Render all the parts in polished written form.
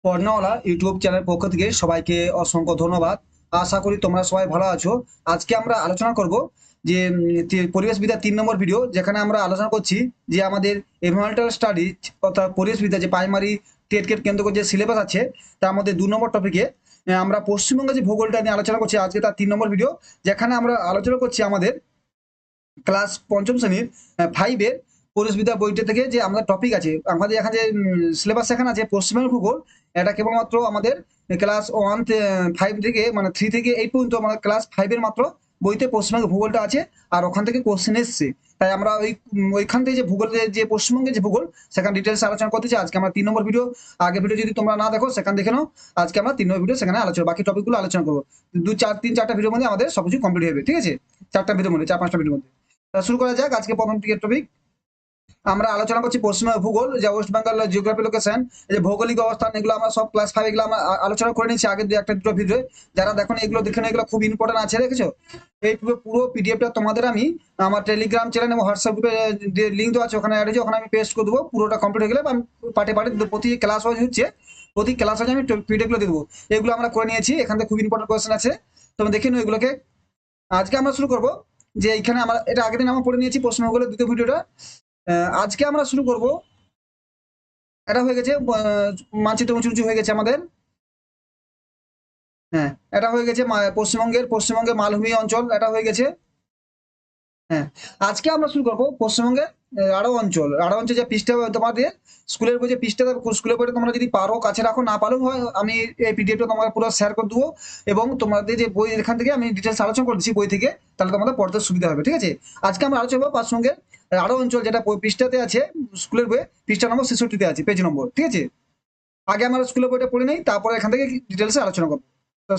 পড়নাওয়ালা YouTube channel পক্ষ থেকে সবাইকে অসংখ্য ধন্যবাদ। আশা করি তোমরা সবাই ভালো আছো। আজকে আমরা আলোচনা করব যে পরিবেশবিদ্যা 3 নম্বর ভিডিও, যেখানে আমরা আলোচনা করছি যে আমাদের এনভায়রনমেন্টাল স্টাডিজ অর্থাৎ পরিবেশবিদ্যা যে প্রাইমারি টেট কেন্দ্র করে যে সিলেবাস আছে তার মধ্যে 2 নম্বর টপিকে আমরা পশ্চিমবঙ্গের যে ভূগোলটা নিয়ে আলোচনা করছি। আজকে তার 3 নম্বর ভিডিও, যেখানে আমরা আলোচনা করছি আমাদের ক্লাস পঞ্চম শ্রেণীর ফাইভের পরিবেশবিদ্যা বইটা থেকে যে আমাদের টপিক আছে, আমাদের এখানে যে সিলেবাস এখানে আছে পশ্চিমবঙ্গের ভূগোল। এটা কেবলমাত্র আমাদের ক্লাস 1 5 থেকে মানে 3 থেকে 8 পর্যন্ত আমাদের ক্লাস 5-এর মাত্র বইতে পশ্চিমবঙ্গের ভূগোলটা আছে। আর ওখান থেকে কোশ্চেন এসছে, তাই আমরা ওইখান থেকে যে ভূগোলের যে পশ্চিমবঙ্গের যে ভূগোল সেখানে ডিটেলস আলোচনা করতে চাই। আজকে আমরা 3 নম্বর ভিডিও, আগে ভিডিও যদি তোমরা না দেখো সেখানে দেখে নাও। আজকে আমরা 3 নম্বর ভিডিও সেখানে আলোচনা, বাকি টপিকগুলো আলোচনা করবো। 3-4টা ভিডিওর মধ্যে আমাদের সবকিছু কমপ্লিট হবে, ঠিক আছে? 4টা ভিডিওর মধ্যে, 4-5টা ভিডিওর মধ্যে। শুরু করা যাক। আজকে প্রথম টপিক আমরা আলোচনা করছি পশ্চিমবঙ্গ ভূগোল, যা ওয়েস্ট বেঙ্গল জিওগ্রাফি লোকেশন, এই যে ভৌগোলিক অবস্থান, এগুলো আমরা সব ক্লাস 5 এগুলো আমরা আলোচনা করে নিয়েছি আগে একটা দুটো ভিডিও। যারা দেখো এগুলো দেখে নাও, এগুলো খুব ইম্পর্টেন্ট আছে, রেখেছো? এই পুরো পিডিএফটা তোমাদের আমি আমার টেলিগ্রাম চ্যানেল এবং হোয়াটসঅ্যাপ গ্রুপে যে লিঙ্ক দেওয়া আছে ওখানে অ্যাড হয়েছে, ওখানে আমি পেস্ট করে দেবো। পুরোটা কমপ্লিট হয়ে গেলে আমি পার্টে পার্টে প্রতি ক্লাস ওয়াইজ হচ্ছে, প্রতি ক্লাস ওয়াইজ আমি পিডিএফগুলো দিয়ে দেবো। এগুলো আমরা করে নিয়েছি, এখান থেকে খুব ইম্পর্টেন্ট কোয়েশ্চেন আছে, তোমরা দেখে নিও এগুলোকে। আজকে আমরা শুরু করবো যে এখানে আমরা এটা আগের দিন আমরা পড়ে নিয়েছি পশ্চিমবঙ্গের দ্বিতীয় ভিডিওটা। আজকে আমরা শুরু করব, এটা হয়ে গেছে মানচিত্র উঁচু উঁচু হয়ে গেছে আমাদের। হ্যাঁ, এটা হয়ে গেছে পশ্চিমবঙ্গের মালভূমি অঞ্চল, এটা হয়ে গেছে। হ্যাঁ, আজকে আমরা শুরু করবো পশ্চিমবঙ্গের রাঢ় অঞ্চল যে পৃষ্ঠা তোমাদের স্কুলের বই, যে পৃষ্ঠা স্কুলের বইটা তোমরা যদি পারো কাছে রাখো, না পারো হয় আমি এই পিডিএফটা তোমাকে পুরো শেয়ার করে দেবো। এবং তোমাদের যে বই এখান থেকে আমি ডিটেলস আলোচনা করে দিচ্ছি বই থেকে, তাহলে তোমাদের পড়তে সুবিধা হবে, ঠিক আছে? আজকে আমরা আলোচনা করবো পশ্চিমবঙ্গের রাঢ় অঞ্চল, যেটা পৃষ্ঠাতে আছে স্কুলের বই, পৃষ্ঠা নম্বর 66-তে আছে, পেজ নম্বর, ঠিক আছে? আগে আমরা স্কুলের বইটা পড়ে নেই, তারপরে এখান থেকে ডিটেলসে আলোচনা করবো। তো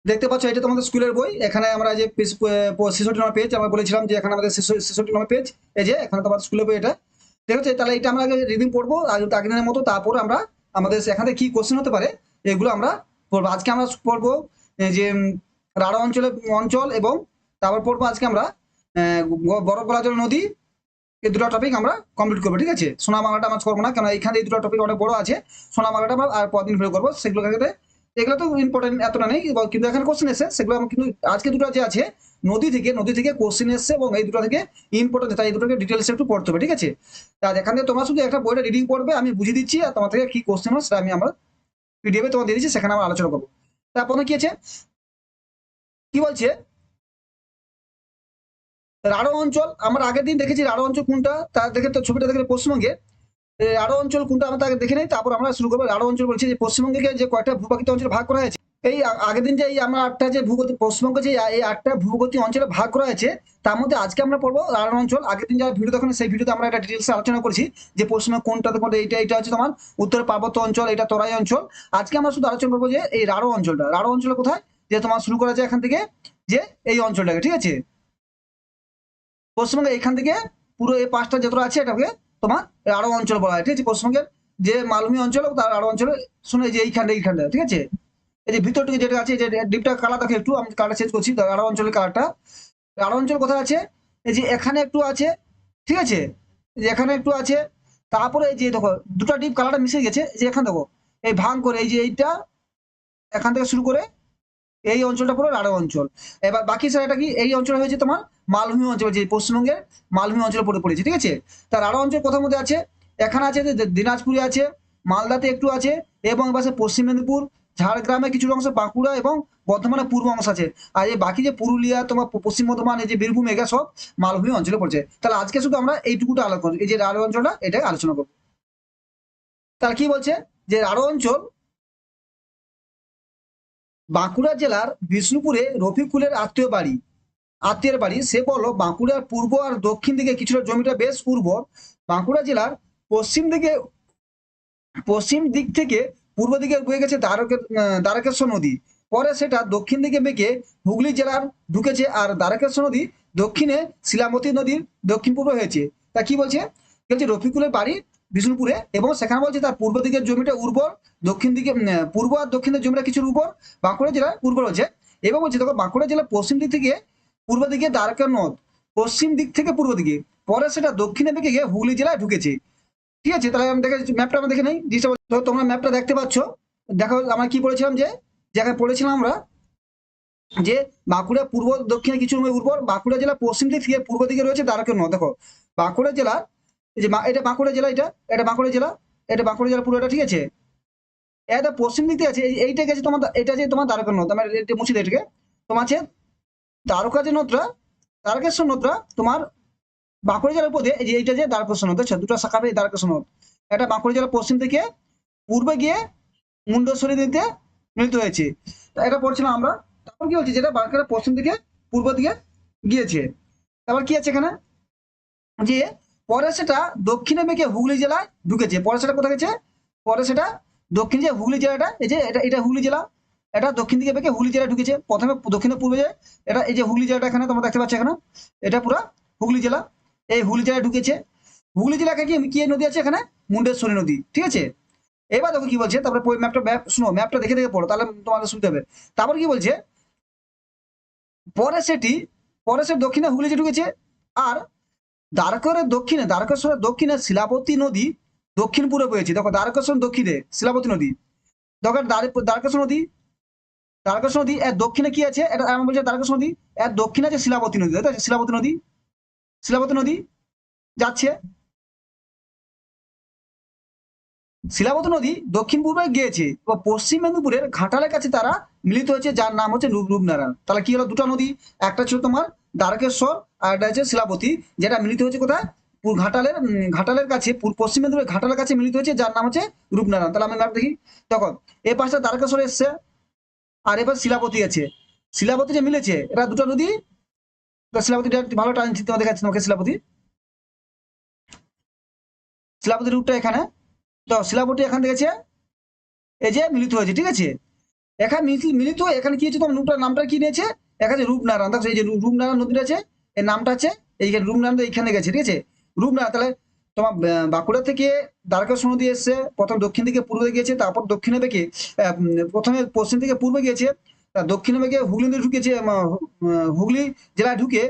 দেখতে পাচ্ছ এটা তোমাদের স্কুলের বই। এখানে আমরা যে 66 নম্বর পেজ, আমরা বলেছিলাম যে এখানে আমাদের 66 নম্বর পেজ, এই যে এখানে তোমার স্কুলের বই এটা, ঠিক আছে? তাহলে এটা আমরা আগে রিডিং পড়বো আগের দিনের মতো, তারপর আমরা আমাদের এখানে কি কোশ্চেন হতে পারে এগুলো আমরা পড়বো। আজকে আমরা পড়বো যে রাঢ় অঞ্চল, এবং তারপর পড়বো আজকে আমরা বড় গলাচল নদী। এই দুটো টপিক আমরা কমপ্লিট করবো, ঠিক আছে? সোনা বাংলাটা আমরা করবো না, কারণ এখানে এই দুটো টপিক অনেক বড় আছে। সোনা বাংলাটা আমরা আর পরদিন ভিডিও করবো সেগুলো ক্ষেত্রে। এগুলো তো ইম্পর্টেন্ট এতটা নেই, কিন্তু এখানে কোশ্চেন এসে সেগুলো আমরা কিন্তু আজকে দুটো যে আছে নদী থেকে কোশ্চেন এসছে, এবং এই দুটো থেকে ইম্পর্টেন্ট, তাই এই দুটোকে ডিটেলস একটু পড়তে হবে, ঠিক আছে? আর এখান থেকে তোমরা শুধু একটা বইটা রিডিং করবে, আমি বুঝিয়ে দিচ্ছি, আর তোমার থেকে কি কোশ্চেন হয় সেটা আমি আমার পিডিএফে তোমার দিয়ে দিচ্ছি, সেখানে আমরা আলোচনা করবো। তারপরে কি আছে, কি বলছে রাঢ় অঞ্চল। আমরা আগের দিন দেখেছি রাঢ় অঞ্চল কোনটা, তার দেখে তো ছবিটা দেখে পশ্চিমবঙ্গে রাঢ় অঞ্চল কোনটা আমরা তাকে দেখে নেই, তারপর আমরা শুরু করবো। রাঢ় অঞ্চল বলছে যে পশ্চিমবঙ্গে যে কয়টা ভূপ্রাকৃতিক অঞ্চলে ভাগ করা হয়েছে। এই আগের দিন যে এই আমরা 8টা যে ভূগতি পশ্চিমবঙ্গে যে এই 8টা ভূগতি অঞ্চলে ভাগ করা হয়েছে, তার মধ্যে আজকে আমরা পড়বো রাঢ় অঞ্চল। আগের দিন যারা ভিডিও দেখেন সেই ভিডিওতে আমরা এটা ডিটেলস আলোচনা করেছি যে পশ্চিমবঙ্গ কোনটাতে কোনটা, এটা হচ্ছে তোমার উত্তর পার্বত্য অঞ্চল, এটা তরাই অঞ্চল। আজকে আমরা শুধু আলোচনা করবো যে এই রাঢ় অঞ্চলটা, রাঢ় অঞ্চল কোথায়, যে তোমার শুরু করা যায় এখান থেকে, যে এই অঞ্চলটাকে, ঠিক আছে? পশ্চিমবঙ্গে এখান থেকে পুরো এই 5টা যতটা আছে এটাকে তোমার রাঢ় অঞ্চল বলা হয়, ঠিক আছে? পশ্চিমবঙ্গের যে মালভূমি অঞ্চল তার রাঢ় অঞ্চলে শুনে যে এইখানটা, ঠিক আছে? এই যে ভিতর থেকে যেটা আছে, যে ডিপটা কালার দেখে একটু আমি কালার চেঞ্জ করছি, রাঢ় অঞ্চলের কালারটা। রাঢ় অঞ্চল কোথায় আছে, এই যে এখানে একটু আছে, ঠিক আছে? এই যে এখানে একটু আছে, তারপরে এই যে দেখো দুটো ডিপ কালারটা মিশে গেছে, এই যে এখানে দেখো এই ভাঙ করে এই যে এইটা এখান থেকে শুরু করে এই অঞ্চলটা পুরো রাঢ় অঞ্চল। এবার বাকি এটা কি, এই অঞ্চল হয়েছে তোমার মালভূমি অঞ্চল, যে পশ্চিমবঙ্গের মালভূমি অঞ্চলে পড়েছে, ঠিক আছে? তার রাঢ় অঞ্চল কোথার মধ্যে আছে, এখানে আছে যে দিনাজপুরে আছে, মালদাতে একটু আছে, এবং পাশে পশ্চিম মেদিনীপুর, ঝাড়গ্রামে কিছু অংশ, বাঁকুড়া এবং বর্ধমানের পূর্ব অংশ আছে। আর এই বাকি যে পুরুলিয়া, তোমার পশ্চিম বর্ধমান, এই যে বীরভূম, এগুলো সব মালভূমি অঞ্চলে পড়ছে। তাহলে আজকে শুধু আমরা এইটুকুটা আলোচনা করবো, এই যে রাঢ় অঞ্চলটা এটা আলোচনা করবো। তাহলে কি বলছে, যে রাঢ় অঞ্চল বাঁকুড়া জেলার বিষ্ণুপুরে রফিকুলের আত্মীয়ের বাড়ি। সে বলল বাঁকুড়ার পূর্ব আর দক্ষিণ দিকে কিছুটা জমিটা বেশ উর্বর। বাঁকুড়া জেলার পশ্চিম দিকে পশ্চিম দিক থেকে পূর্ব দিকে বয়ে গেছে দ্বারকেশ্বর নদী। পরে সেটা দক্ষিণ দিকে বেঁকে হুগলি জেলার ঢুকেছে, আর দ্বারকেশ্বর নদী দক্ষিণে শিলামতী নদীর দক্ষিণ পূর্ব হয়েছে। তা কি বলছে, বলছে রফিকুলের বাড়ি বিষ্ণুপুরে, এবং সেখানে বলছে তার পূর্ব দিকের জমিটা উর্বর, দক্ষিণ দিকে পূর্ব আর দক্ষিণের জমিটা কিছু উর্বর, বাঁকুড়া জেলার উর্বর হচ্ছে। এবং বলছে দেখো বাঁকুড়া জেলার পশ্চিম দিক থেকে পূর্ব দিকে দ্বারকা নদ, পশ্চিম দিক থেকে পূর্ব দিকে, পরে সেটা দক্ষিণে বেঁকে গিয়ে হুগলি জেলায় ঢুকেছে। ঠিক আছে, তাহলে আমি দেখে ম্যাপটা আমরা দেখে নেই জিনিসটা। তো তোমরা ম্যাপটা দেখতে পাচ্ছ, দেখো আমরা কি বলেছিলাম, যে যেখানে পড়েছিলাম আমরা যে বাঁকুড়া পূর্ব দক্ষিণে কিছু উর্বর, বাঁকুড়া জেলা পশ্চিম দিক থেকে পূর্ব দিকে রয়েছে দ্বারকের নদ। দেখো বাঁকুড়া জেলা, এই যে এটা বাঁকুড়া জেলা, এটা বাঁকুড়া জেলা, এটা বাঁকুড়া জেলা পুরোটা, ঠিক আছে। এটা পশ্চিম দিক দিয়ে আছে, এইটা গেছে তোমার, এটা যে তোমার দ্বারকের নদ, আমার এটা মুছে দিই এটাকে। তোমার আছে দ্বারকা যে নদটা, দ্বারকেশ্বর নদটা তোমার বাঁকুড়া জেলার উপর দিয়ে, এই যে এইটা যে দ্বারকেশ্বর নদ, দুটো শাখা পেয়ে দ্বারকেশ্বর নদ, এটা বাঁকুড়া জেলার পশ্চিম থেকে পূর্বে গিয়ে মুন্ডেশ্বরী নদীতে মিলিত হয়েছে। তা এটা পড়ছিলাম আমরা। তারপর কি হচ্ছে, যেটা বাঁকুড়া পশ্চিম থেকে পূর্ব দিকে গিয়েছে। তারপর কি আছে এখানে, যে পরে সেটা দক্ষিণে বেঁকে হুগলি জেলায় ঢুকেছে। পরে সেটা কোথায় গেছে, পরে সেটা দক্ষিণ যে হুগলি জেলাটা, এই যে এটা হুগলি জেলা, এটা দক্ষিণ দিকে বেঁকে হুগলি জেলায় ঢুকেছে। প্রথমে দক্ষিণে পূর্বে যে এটা, এই যে হুগলি জেলাটা এখানে তোমরা দেখতে পাচ্ছ, এখানে এটা পুরা হুগলি জেলা, এই হুগলি জেলায় ঢুকেছে। হুগলি জেলাকে কি কি নদী আছে এখানে, মুন্ডেশ্বরী নদী, ঠিক আছে। এবার দেখো কি বলছে, তারপরে শুনো, ম্যাপটা দেখে দেখে পড়ো, তাহলে তোমাদের শুনতে হবে। তারপর কি বলছে, পরে সেটি, পরে সে দক্ষিণে হুগলি যে ঢুকেছে। আর দ্বারকেশ্বরের দক্ষিণে শিলাবতী নদী দক্ষিণ পূর্বে বয়েছে। দেখো দ্বারকেশ্বর দক্ষিণে শিলাবতী নদী, দেখো দ্বারকেশ্বর নদী, দ্বারকেশ্বর নদী এর দক্ষিণে কি আছে, এটা আমি বলছি দ্বারকেশ্বর নদী, এর দক্ষিণে আছে শিলাবতী নদী, তাই তো? শিলাবতী নদী, শিলাবতী নদী যাচ্ছে, শিলাবতী নদী দক্ষিণ পূর্বে গিয়েছে এবং পশ্চিম মেদিনীপুরের ঘাটালের কাছে তারা মিলিত হয়েছে, যার নাম হচ্ছে রূপনারায়ণ। তাহলে কি হলো, দুটো নদী, একটা ছিল তোমার দ্বারকেশ্বর, আর একটা হচ্ছে শিলাবতী, যেটা মিলিত হয়েছে কোথায়, ঘাটালের কাছে, পশ্চিম মেদিনীপুরের ঘাটালের কাছে মিলিত হয়েছে, যার নাম হচ্ছে রূপনারায়ণ। তাহলে আমি ম্যাপ দেখি, তখন এই পাশটা দ্বারকেশ্বর এসছে, আর এবার শিলাবতী আছে। শিলাবতী যে মিলেছে, এরা দুটো নদী। তো শিলাবতীটা একটু ভালো টান তোমার দেখাচ্ছি তোমাকে, শিলাবতী, শিলাবতী রূপটা এখানে। তো শিলাবতী এখান থেকে গেছে, এই যে মিলিত হয়েছে, ঠিক আছে। এখানে মিলিত হয়ে এখানে কি হচ্ছে, তোমার নূটার নামটা কি নিয়েছে, এখানে রূপনারায়ণ। দেখো এই যে রূপনারায়ণ নদীটা আছে, এর নামটা আছে এইখানে, রূপনারায়ণ এইখানে গেছে, ঠিক আছে। রূপনারায়ণ, তাহলে তোমার বাঁকুড়া থেকে দ্বারকেশ্বর নদী এসছে, প্রথম দক্ষিণ থেকে পূর্বে গিয়েছে, তারপর দক্ষিণে বেঁকে প্রথমে পশ্চিম থেকে পূর্বে গিয়েছে, দক্ষিণে বেঁকে হুগলি নদী ঢুকেছে, হুগলি জেলায় ঢুকে,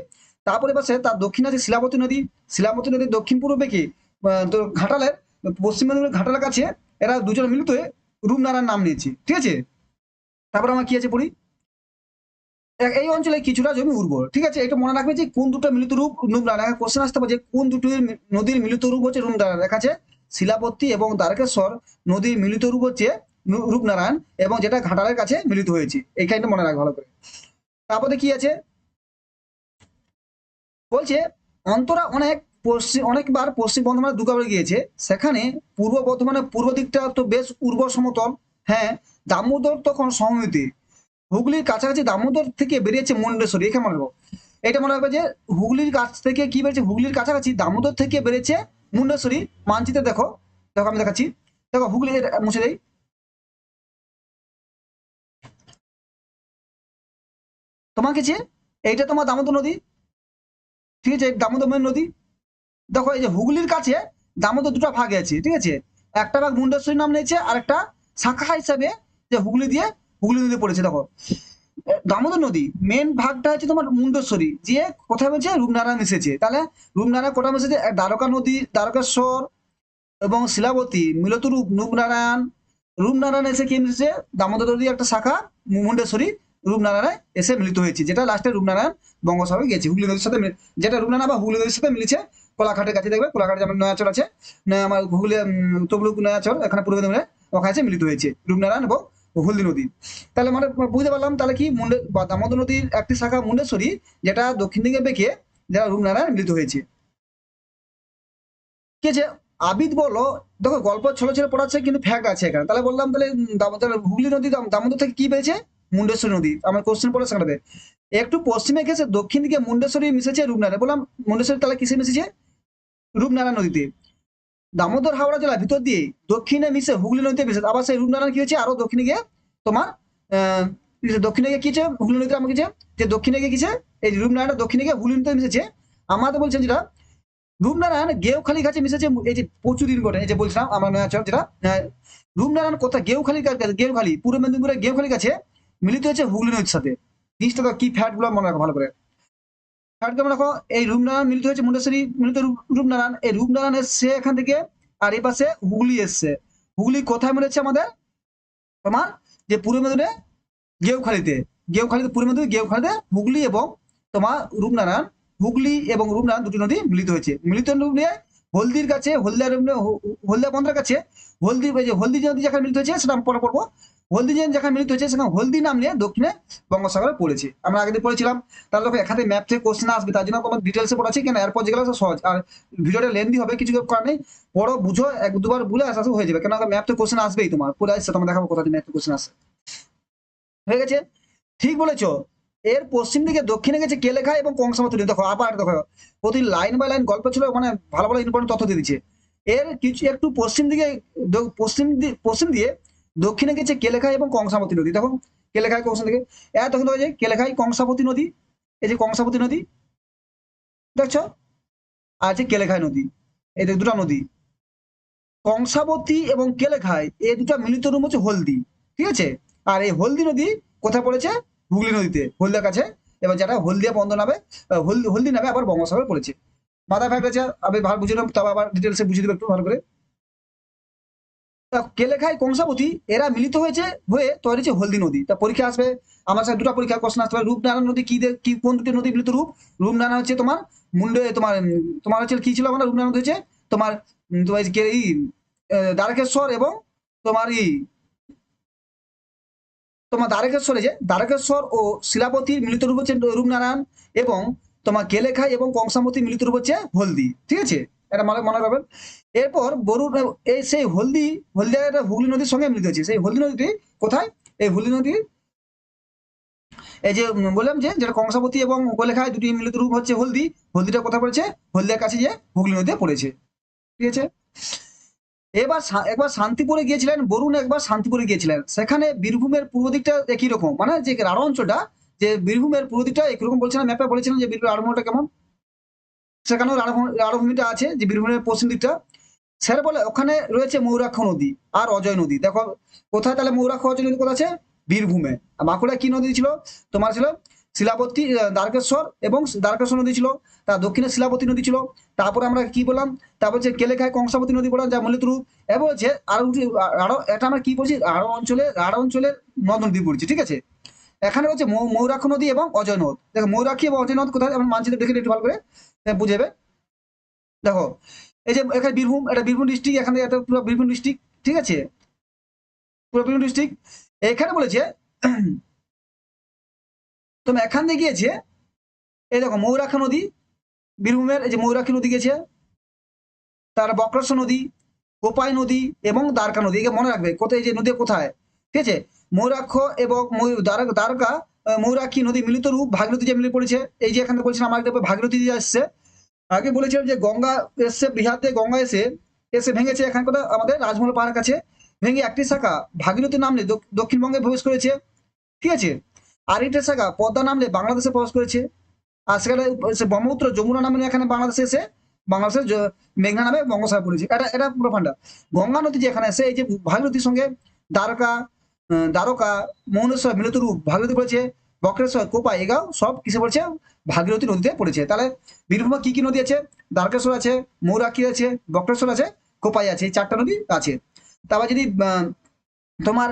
তারপরে পাশে তার দক্ষিণে আছে শিলাবতী নদী, শিলাবতী নদীর দক্ষিণ পূর্ব বেঁকে তো ঘাটালের, পশ্চিম মেদিনীপুরের ঘাটালের কাছে এরা দুজন মিলিত হয়ে রূপনারায়ণ নাম নিয়েছে, ঠিক আছে। তারপর আমার কি আছে পড়ি, এই অঞ্চলে কিছুটা জমি উর্বর, ঠিক আছে। এটা মনে রাখবে যে কোন দুটো মিলিত রূপ রূপনারায়ণ, কোশ্চেন আসতে পারে যে কোন দুটো নদীর মিলিত রূপ হচ্ছে রূপনারায়ণ। দেখা আছে শিলাবতী এবং দ্বারকেশ্বর নদীর মিলিত রূপ হচ্ছে রূপনারায়ণ, এবং যেটা ঘাটালের কাছে মিলিত হয়েছে, এইখানটা মনে রাখবে ভালো করে। তারপরে কি আছে, বলছে অন্তরা অনেকবার পশ্চিম বর্ধমানে দুর্গাপুরে গিয়েছে, সেখানে পূর্ব বর্ধমানের পূর্ব দিকটা তো বেশ উর্বর সমতল। হ্যাঁ, দামোদর তখন সমভূমিতে, হুগলির কাছাকাছি দামোদর থেকে বেরিয়েছে মুন্ডেশ্বরী, এখানে মনে রাখবো। এটা মনে রাখবে যে হুগলির কাছ থেকে কি বেরিয়েছে, হুগলির কাছাকাছি দামোদর থেকে বেরিয়েছে মুন্ডেশ্বরী। মানচিত্রে দেখো, দেখো আমি দেখাচ্ছি, দেখো হুগলি, এটা মুছে দেই, তোমার কাছে এইটা তোমার দামোদর নদী, ঠিক আছে, দামোদর মেন নদী। দেখো এই যে হুগলির কাছে দামোদর দুটো ভাগে আছে, ঠিক আছে। একটা ভাগ মুন্ডেশ্বরী নাম নিয়েছে, আর একটা শাখা হিসাবে যে হুগলি দিয়ে, হুগলি নদী পড়েছে। দেখো দামোদর নদী মেন ভাগটা হচ্ছে তোমার মুন্ডেশ্বরী, যে কোথায় বলছে রূপনারায়ণ মিশেছে। তাহলে রূপনারায়ণ কোথায় মিশেছে, দ্বারকা নদী, দ্বারকেশ্বর এবং শিলাবতী মিলত রূপনারায়ণ, রূপনারায়ণ এসে কি মিশেছে, দামোদর নদী একটা শাখা মুন্ডেশ্বরী, রূপনারায়ণ এসে মিলিত হয়েছে, যেটা লাস্টে রূপনারায়ণ বঙ্গোপসাগরে গেছে হুগলি নদীর সাথে যেটা রূপনারায়ণ বা হুগলি নদীর সাথে মিলেছে কোলাঘাটের কাছে, দেখবে কোলাঘাটে যেমন নয়াচর আছে, আমার হুগলি তবলুক নয়াচর এখানে পূর্ব মেদিনীপুরে, ওখানে এসে মিলিত হয়েছে রূপনারায়ণ এবং হলদি নদী। তাহলে মানে বুঝতে পারলাম তাহলে কি দামোদর নদীর একটি শাখা মুন্ডেশ্বরী, যেটা দক্ষিণ দিকে বেঁকে যারা রূপনারায়ণ মিলিত হয়েছে, ঠিক আছে। আবিদ বলো, দেখো গল্প ছোট ছোট পড়াচ্ছে কিন্তু ফ্যাক্ট আছে এখানে। তাহলে বললাম তাহলে তাহলে হুগলি নদী দামোদর থেকে কি পেয়েছে, মুন্ডেশ্বরী নদী। আমার কোশ্চেন পড়ে সেখানে একটু পশ্চিমে গেছে, দক্ষিণ দিকে মুন্ডেশ্বরী মিশেছে রূপনারায়ণ। বললাম মুন্ডেশ্বরী তাহলে কিসে মিশেছে, রূপনারায়ণ নদীতে। দামোদর হাওড়া জেলা ভিতর দিয়ে দক্ষিণে মিশে হুগলি নদীতে মিশে, আবার সেই রূপনারায়ণ কি হয়েছে আরো দক্ষিণে গিয়ে তোমার আহ দক্ষিণে গিয়ে কি হচ্ছে, হুগলি নদীতে আমাকে যে দক্ষিণে গিয়ে কিছে, এই রূপনারায়ণ দক্ষিণে গিয়ে হুগলি নদীতে মিশেছে। আমাদের বলছেন যেটা রূপনারায়ণ গেউখালী কাছে মিশেছে, এই যে প্রচুর দিন ঘটে, এই যে বলছিলাম আমরা নয়াচর যেটা, রূপনারায়ণ কোথায়, গেউখালী পূর্ব মেদিনীপুরের গেউখালী কাছে মিলিত হয়েছে হুগলি নদীর সাথে। জিনিসটা তো কি ফ্যাক্ট গুলো মনে রাখো ভালো করে, ফ্যাক্ট মনে রাখো। এই রূপনারায়ণ মিলিত হয়েছে মুন্ডেশ্বরী মিলিত রূপনারায়ণ, এই রূপনারায়ণ সে এখান থেকে আর এই পাশে হুগলি এসছে। হুগলি কোথায় মিলেছে আমাদের? তোমার যে পূর্ব মেদিনীপুরে গেউখালীতে, পূর্ব মেদিনীপুর গেউখালীতে হুগলি এবং তোমার রূপনারায়ণ, হুগলি এবং রূপনারায়ণ দুটি নদী মিলিত হয়েছে। মিলিত নিয়ে হলদির কাছে, হলদিয়া বন্দরের কাছে হলদি যে নদী যেখানে মিলিত হয়েছে সেটা আমি পরে পড়বো। হলদি যেখানে মিলিত হয়েছে সেখানে হলদি নাম নিয়ে দক্ষিণে বঙ্গোপসাগরে পড়েছে। আমরা আগে পড়েছিলাম। তাহলে দেখো এখানে ম্যাপ থেকে কোশ্চেন আসবে, তার জন্য তোমার ডিটেলসে পড়াচ্ছি, কেন এরপর যেগুলো সহজ। আর ভিডিওটা লেন্দি হবে, কিছু কারণ নেই, পড়ো বুঝো, এক দুবার বলে আসা হয়ে যাবে, কেন ম্যাপ থেকে কোশ্চেন আসবেই তোমার, পরে আসছে তোমার দেখাবো কোথা থেকে ম্যাপ থেকে কোশ্চেন আসে। হয়ে গেছে? ঠিক বলেছো। এর পশ্চিম দিকে দক্ষিণে গেছে কেলেখা এবং কংসাবতী নদী। দেখো আবার দেখো, প্রতি লাইন বাই লাইন গল্প ছিল, মানে ভালো ভালো ইম্পর্টেন্ট তথ্য দিয়ে দিচ্ছে। এর কিছু একটু পশ্চিম দিকে, পশ্চিম দিয়ে দক্ষিণে গেছে কেলেখা এবং কংসাবতী নদী। দেখো কেলেখায় কংসা থেকে তখন দেখা যায় কেলেখায় কংসাবতী নদী, এই যে কংসাবতী নদী দেখছো, আর যে কেলেখায় নদী, এই দুটা নদী কংসাবতী এবং কেলেখায়, এই দুটা মিলিত রূপ হচ্ছে হলদি। ঠিক আছে? আর এই হলদি নদী কোথায় পড়েছে? হুগলি নদীতে, হলদিয়ার কাছে। এবার যেটা হলদিয়া বন্ধ নামে, হলদি নামে আবার বঙ্গোপসাগরে পড়েছে। মাথায় ফ্যাক্ট আছে, আমি ভালো বুঝে নেব, তবে আবার ডিটেলসে বুঝিয়ে দেবো একটু ভালো করে। কেলেখাই কংসাবতী এরা মিলিত হয়েছে, হয়ে তৈরি হচ্ছে হলদি নদী। তা পরীক্ষা আসবে আমার সাথে, দুটো পরীক্ষা কোশ্চেন আসতে পারে। রূপনারায়ণ নদী কি কোন দুটি নদী মিলিত রূপ? রূপনারায়ণ হচ্ছে তোমার মুন্ডে, তোমার হচ্ছে কি ছিল আমার রূপনারায়ণ হচ্ছে তোমার তোমার দ্বারকেশ্বর এবং তোমার তোমার দ্বারকেশ্বর ও শিলাপতির মিলিত রূপ হচ্ছে রূপনারায়ণ, এবং তোমার কেলেখাই এবং কংসাবতী মিলিত রূপ হচ্ছে হলদি। ঠিক আছে? এটা মনে রাখবেন। এরপর এই সেই হলদিয়া একটা হুগলি নদীর সঙ্গে মিলিত হয়েছে। সেই হলদি নদীটি কোথায়? এই হলদি নদী, এই যে বললাম যে যেটা কংসাবতী এবং কেলেখায় দুটি মিলিত রূপ হচ্ছে হলদি। হলদিটা কোথায় পড়েছে? হলদিয়ার কাছে যে হুগলি নদীতে পড়েছে। ঠিক আছে? একবার শান্তিপুরে গিয়েছিলেন বরুণ, একবার শান্তিপুরে গিয়েছিলেন। সেখানে বীরভূমের পূর্ব দিকটা একই রকম, মানে যে রাঢ় অঞ্চলটা, যে বীরভূমের পূর্ব দিকটা একই রকম বলছিলাম, ম্যাপে বলেছিলাম যে বীরভূমের রাঢ় কেমন, সেখানেও রাঢ়ভূমিটা আছে, যে বীরভূমের পশ্চিম দিকটা। স্যার বলে ওখানে রয়েছে ময়ূরাক্ষ নদী আর অজয় নদী। দেখো কোথায় তাহলে ময়ূরাক্ষ অজয় নদী কোথায় আছে? বীরভূমে। আর বাঁকুড়ায় কি নদী ছিল? তোমার ছিল শিলাবতী, দ্বারকেশ্বর এবং দ্বারকেশ্বর নদী ছিল। তার দক্ষিণে শিলাবতী নদী ছিল। তারপরে আমরা কি বললাম? তারপর হচ্ছে কেলেখায় কংসাবতী নদী বললাম, যা মূলত রূপ। এবং হচ্ছে আরো এটা আমরা কি বলছি, রাঢ় অঞ্চলের নদ নদী বলছি। ঠিক আছে? এখানে হচ্ছে ময়ূরাক্ষ নদী এবং অজয় নদ। দেখো ময়ূরাক্ষী এবং অজয় নদ কোথায়, আমরা মানচিত্র দেখে একটু ভালো করে বুঝেবে। দেখো এই যে এখানে বীরভূম, এটা বীরভূম ডিস্ট্রিক্ট, এখানে এটা পুরো বীরভূম ডিস্ট্রিক্ট। ঠিক আছে? পুরো বীরভূম ডিস্ট্রিক্ট। এখানে বলেছে তুমি এখান দিয়ে গিয়েছে, এই দেখো ময়ূরাক্ষী নদী, বীরভূমের এই যে ময়ূরাক্ষী নদী গেছে, তার বক্রেশ্বর নদী, কোপাই নদী এবং দ্বারকা নদী। একে মনে রাখবে কোথায়, এই যে নদী কোথায়। ঠিক আছে? ময়ূরাক্ষ এবং দ্বারকা, ময়ূরাক্ষী নদী মিলিত রূপ ভাগীরথী যে মিলে পড়েছে। এই যে এখানে বলছিলাম আমার ভাগীরথী দিয়ে আসছে। আগে বলেছিলাম যে গঙ্গা এসছে, বিহার থেকে গঙ্গা এসে এসে ভেঙেছে এখানে কোথাও আমাদের রাজমহল পাহাড়ের কাছে, ভেঙে একটি শাখা ভাগীরথী নামলে দক্ষিণবঙ্গে প্রবেশ করেছে। ঠিক আছে? আর একটা শাখা পদ্মা নামলে বাংলাদেশে প্রবেশ করেছে। আর সেখানে ব্রহ্মপুত্র যমুনা নামে এখানে বাংলাদেশে এসে বাংলাদেশের মেঘনা নামে বঙ্গোপসাগর পড়েছে। এটা এটা পুরো ফান্ডা। গঙ্গা নদী যে এখানে এসে এই যে ভাগীরথীর সঙ্গে দ্বারকা, দ্বারকা, মৌনেশ্বর মিলিত রূপ ভাগীরথী পড়েছে, বক্রেশ্বর, কোপা, এগাও সব কিসে পড়েছে? ভাগীরথী নদীতে পড়েছে। তাহলে বীরভূমে কি কি নদী আছে? দ্বারকেশ্বর আছে, মৌরাক্ষী আছে, বক্রেশ্বর আছে, কোপাই আছে, এই চারটা নদী আছে। তারপর যদি তোমার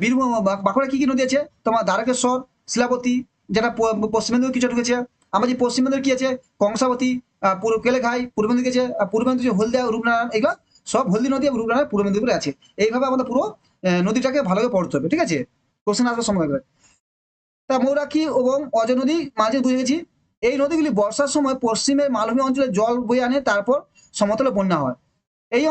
বীরভূম বাঁকুড়া কি কি নদী আছে? তোমার দ্বারকেশ্বর, শিলাবতী, যেটা পশ্চিম মেদিনীপুর কিছু ঢুকেছে। আমার যে পশ্চিম মেদিনীপুর কি আছে? কংসাবতী, পূর্ব কেলেঘাই, পূর্ব মেদিনীপুর গেছে, আর পূর্ব মেদিনীপুর হলদিয়া, রূপনারায়ণ, এগুলো সব হলদি নদী এবং রূপনারায়ণ পূর্ব মেদিনীপুরে আছে। এইভাবে আমাদের পুরো নদীটাকে ভালোভাবে পড়তে হবে। ঠিক আছে? কোশ্চেন আসবে সময় লাগবে। তা মৌরাক্ষী এবং অজয় নদী মাঝে বুঝে গেছি। এই নদীগুলি বর্ষার সময় পশ্চিমের মালভূমি অঞ্চলে জল বয়ে আনে, তারপর সমতলে বন্যা হয়। এই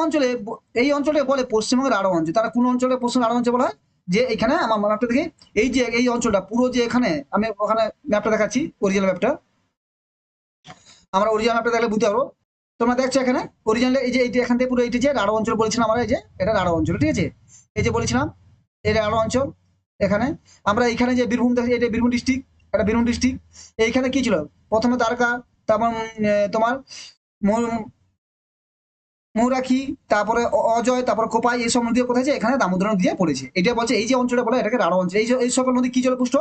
অঞ্চলে বলে পশ্চিমবঙ্গের রাঢ় অঞ্চল। তারা কোন অঞ্চলে পশ্চিম রাঢ় অঞ্চল বলা হয়? যে এখানে আমার ম্যাপটা দেখি, এই যে এই অঞ্চলটা পুরো, যে এখানে আমি ওখানে ম্যাপটা দেখাচ্ছি, অরিজিনাল ম্যাপটা, আমরা অরিজিনাল ম্যাপটা দেখলে বুঝতে পারবো। তোমরা দেখছো এখানে অরিজিনাল, এই যে এইটা এখান থেকে পুরো এইটা যে রাঢ় অঞ্চল বলেছিলাম আমরা, এই যে এটা রাঢ় অঞ্চল। ঠিক আছে? এই যে বলেছিলাম এটা রাঢ় অঞ্চল। এখানে আমরা এইখানে যে বীরভূম দেখি, এটা বীরভূম ডিস্ট্রিক্ট, এটা বীরভূম ডিস্ট্রিক্ট। এইখানে কি ছিল? প্রথমে দ্বারকা, তারপর তোমার মৌরাক্ষী, তারপরে অজয়, তারপর কোপাই, এইসব নদী কোথায়? এখানে দামোদর নদী দিয়ে পড়েছে। এটা বলছে এই যে অঞ্চলটা বলে এটাকে রাঢ় অঞ্চল। এই সকল নদী কি জলে পুষ্ট?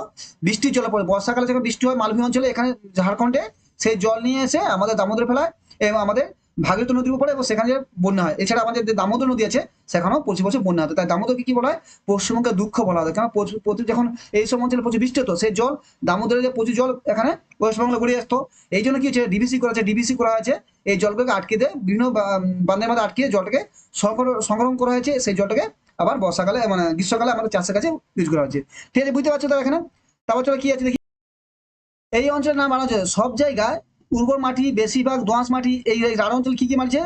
বৃষ্টির জলে পড়ে। বর্ষাকালে যখন বৃষ্টি হয় মালভূমি অঞ্চলে, এখানে ঝাড়খণ্ডে সেই জল নিয়ে এসে আমাদের দামোদরে ফেলায় এবং আমাদের ভাগীরথী নদীর উপরে এবং সেখানে যে বন্যা হয়। এছাড়া আমাদের যে দামোদর নদী আছে সেখানেও প্রচুর বছর বন্যা হতো, তাই দামোদরকে কি বলা হয়, পশ্চিমবঙ্গের দুঃখ বলা হয়। কারণ প্রচুর যখন এই সব অঞ্চলে প্রচুর বৃষ্টি হতো, সেই জল দামোদরের যে প্রচুর জল এখানে ওয়েস্টবেঙ্গলে গড়িয়ে আসতো। এই জন্য কি হচ্ছে, ডিবিসি করা হয়েছে, এই জলগুলোকে আটকে দিয়ে বিভিন্ন বাঁধের মধ্যে আটকে জলটাকে সংরক্ষণ করা হয়েছে, সেই জলটাকে আবার বর্ষাকালে মানে গ্রীষ্মকালে আমাদের চাষের কাছে ইউজ করা হচ্ছে। ঠিক আছে, বুঝতে পারছো তো এখানে। তারপর চলো কি আছে দেখি। এই অঞ্চলের নাম বানানো হচ্ছে সব জায়গায় উর্বর মাটি, বেশিরভাগ দোঁয়াশ মাটি। এই এই রাঢ় অঞ্চল কি কি মানছে,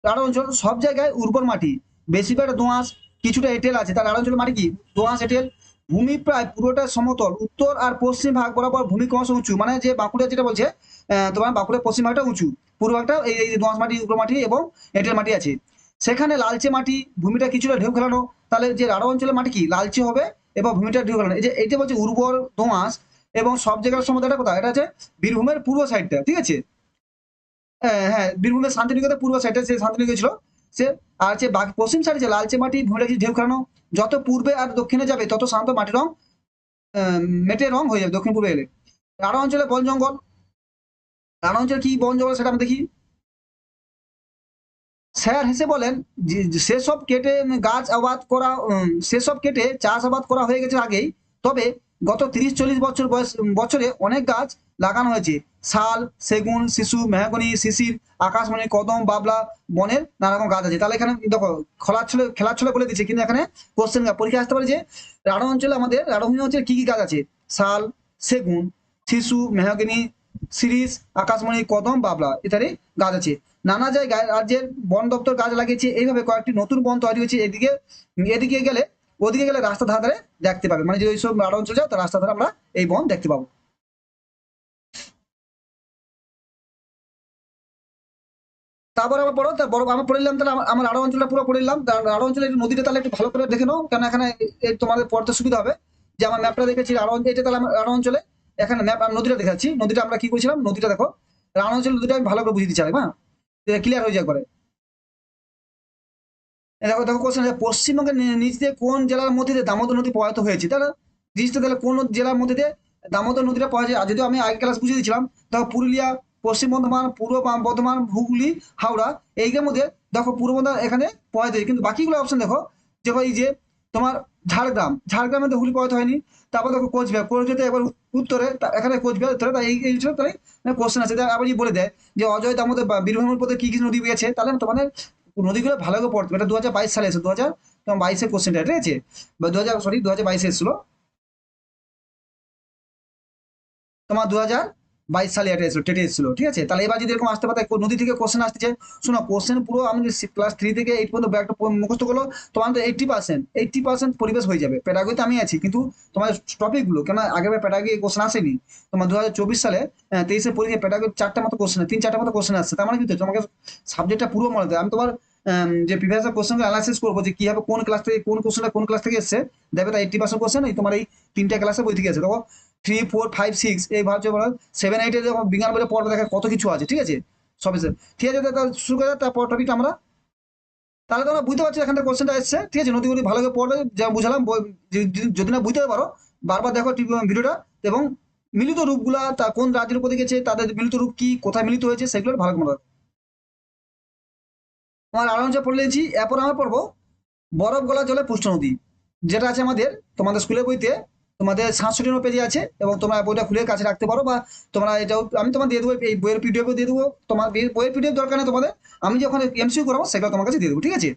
রাঢ় অঞ্চল সব জায়গায় উর্বর মাটি, বেশিরভাগ দোঁয়াশ, কিছুটা এঁটেল আছে। তার রাঢ় অঞ্চলের মাটি কি দোঁয়াশ এঁটেল। ভূমি প্রায় পুরোটা সমতল, উত্তর আর পশ্চিম ভাগ বরাবর ভূমি ক্রমশ উঁচু, মানে যে বাঁকুড়া যেটা বলছে, তোমার বাঁকুড়ার পশ্চিম ভাগটা উঁচু, পূর্ব ভাগটা এই এই দোঁয়াশ মাটি, উর্বর মাটি এবং এঁটেল মাটি আছে। সেখানে লালচে মাটি, ভূমিটা কিছুটা ঢেউ খেলানো। তাহলে যে রাঢ় অঞ্চলের মাটি কি লালচে হবে এবং ভূমিটা ঢেউ খেলানো। এই যে এইটা বলছে উর্বর দোঁয়াশ এবং সব জায়গার সমুদ্রটা কোথায়, এটা আছে বীরভূমের পূর্ব সাইডটা, ঠিক আছে। হ্যাঁ হ্যাঁ, বীরভূমের শান্তিনিকেতন পূর্ব সাইডে সে শান্তিনিকেতন ছিল। সে আর হচ্ছে বাকি পশ্চিম সাইডে যে লালচে মাটি, ভূমিটা ঢেউ খেলানো। যত পূর্বে আর দক্ষিণে যাবে তত শান্ত মাটির রং মেটে রং হয়ে যাবে দক্ষিণ পূর্বে এলে। রাঢ় অঞ্চলে বন জঙ্গল। রাঢ় অঞ্চলে কি বন জঙ্গল সেটা আমরা দেখি। স্যার হেসে বলেন যে সেসব কেটে গাছ আবাদ করা, সেসব কেটে চাষ আবাদ করা হয়ে গেছে আগেই। তবে গত 30-40 বছর বছরে অনেক গাছ লাগানো হয়েছে। শাল, সেগুন, শিশু, মেহগনি, শিশির, আকাশমণি, কদম, বাবলা, বনের নানা রকম গাছ আছে। তাহলে এখানে দেখো খেলার ছলে বলে দিচ্ছে, কিন্তু এখানে কোশ্চেন পরীক্ষা আসতে পারে যে রাঢ় অঞ্চলে আমাদের রাঢ়ভূমি অঞ্চলে কি কি গাছ আছে। শাল, সেগুন, শিশু, মেহগনি, শিরিষ, আকাশমণি, কদম, বাবলা ইত্যাদি গাছ আছে। নানা জায়গায় রাজ্যের বন দপ্তর গাছ লাগিয়েছে, এইভাবে কয়েকটি নতুন বন তৈরি হয়েছে। এদিকে এদিকে গেলে ওদিকে গেলে রাস্তা ধারে ধারে দেখতে পাবে, মানে যে ওইসব রাঢ় অঞ্চল যাও তার রাস্তা ধারে আমরা এই বন দেখতে পাবো। তারপর আবার পড়ো, তার বড় আমরা পড়ে নিলাম, তাহলে আমার রাঢ় অঞ্চলটা পুরো পড়ে নিলাম। রাঢ় অঞ্চলের একটু নদীটা তাহলে একটু ভালো করে দেখে নাও, কারণ এখানে এই তোমাদের পড়তে সুবিধা হবে। যে আমার ম্যাপটা দেখেছি রাঢ় অঞ্চল, এটা তাহলে আমার রাঢ় অঞ্চলে এখানে ম্যাপ নদীটা দেখাচ্ছি। নদীটা আমরা কি করেছিলাম, নদীটা দেখো। রাঢ় অঞ্চল নদীটা আমি ভালো করে বুঝিয়ে দিচ্ছি, হ্যাঁ, ক্লিয়ার হয়ে যায় একবারে। দেখো দেখো কোশ্চেন, পশ্চিমবঙ্গের নিচ দিয়ে কোন জেলার মধ্যে দিয়ে দামোদর নদী প্রবাহিত হয়েছে, তাহলে জিনিসটা তাহলে কোন জেলার মধ্যে দিয়ে দামোদর নদীটা পাওয়া যায়। আর যদিও আমি আগে ক্লাস বুঝিয়ে দিয়েছিলাম, দেখো পুরুলিয়া, পশ্চিম বর্ধমান, পূর্ব বর্ধমান, হুগলি, হাওড়া, এইগুলোর মধ্যে দেখো পূর্ব বর্ধমান এখানে প্রবাহিত হয়েছে। কিন্তু বাকিগুলো অপশন দেখো, দেখো এই যে তোমার ঝাড়গ্রামের তো হুগলি প্রবাহিত হয়নি। তারপর দেখো কোচবিহার, কোচবিহার এবার উত্তরে, এখানে কোচবিহার উত্তরে, তাই এই তাই কোশ্চেন আছে। আবার বলে দেয় যে অজয় দামোদর বা বীরভূমের পথে কি কি নদী গেছে, তাহলে তোমাদের নদীগুলো ভালো করে পড়তে হবে। এটা 2022 সালে এসে 2022-এর কোশ্চেনটা, ঠিক আছে, বা 2022 এসেছিল তোমার 2022 সালে এটা এসেছিল, টেটে এসেছিল, ঠিক আছে। তাহলে এবার যদি এরকম আসতে পারে নদী থেকে কোশ্চেন আসতেছে, শোনো কোশ্চেন পুরো আমি ক্লাস 3 থেকে 8 পর্যন্ত একটা মুখস্থ করলো, তোমার তো 80% পরিবেশ হয়ে যাবে। প্যাডাগোগিতে আমি আছি, কিন্তু তোমার টপিক গুলো কেন আগের প্যাডাগোগি কোশ্চেন আসেনি। তোমার 2024 সালে 23-এ পরীক্ষায় প্যাডাগোগি 4টা মতো কোশ্চেন, 3-4টা মতো কোশ্চেন আসছে। তার মানে কিন্তু তোমাকে সাবজেক্টটা পুরো মনে হবে। আমি তোমার যে প্রিভিয়াস কোশ্চেন অ্যানালাইসিস করবো যে কিভাবে কোন ক্লাস থেকে কোন ক্লাস থেকে এসছে, দেখবে তার 80% কোশ্চেন এই তোমার এই 3টা ক্লাসে বই থেকে আছে। দেখো 3, 4, 5, 6 এই ভাবছে বলো, 7, 8-এ যখন বিজ্ঞান বইটা পড়বে দেখে কত কিছু আছে, ঠিক আছে। সব এসে ঠিক আছে, তাহলে শুরু করা যাক। তারপর টপিকটা আমরা, তাহলে তোমরা বুঝতে পারছো এখান থেকে কোশ্চেনটা এসছে, ঠিক আছে। নদীগুলি ভালো করে পড়বে, যা বুঝালাম যদি না বুঝতে পারো বারবার দেখো ভিডিওটা। এবং মিলিত রূপগুলা তা কোন রাজ্যের উপর গেছে, তাদের মিলিত রূপ কি, কোথায় মিলিত হয়েছে, সেগুলো ভালো করে তোমার আরামসে পড়ে নিয়েছি। এরপর আমরা পড়বো বরফ গলা জলে পুষ্ট নদী, যেটা আছে আমাদের তোমাদের স্কুলের বইতে, তোমাদের 67 পেজে আছে। এবং তোমরা বইটা খুলে কাছে রাখতে পারো, বা তোমরা এটাও আমি তোমার দিয়ে দেবো, এই বইয়ের পিডিএফ দিয়ে দেবো। তোমার বইয়ের পিডিএফ দরকার নেই তোমাদের, আমি যখন এমসিকিউ করাবো সেগুলো তোমার কাছে দিয়ে দেবো, ঠিক আছে।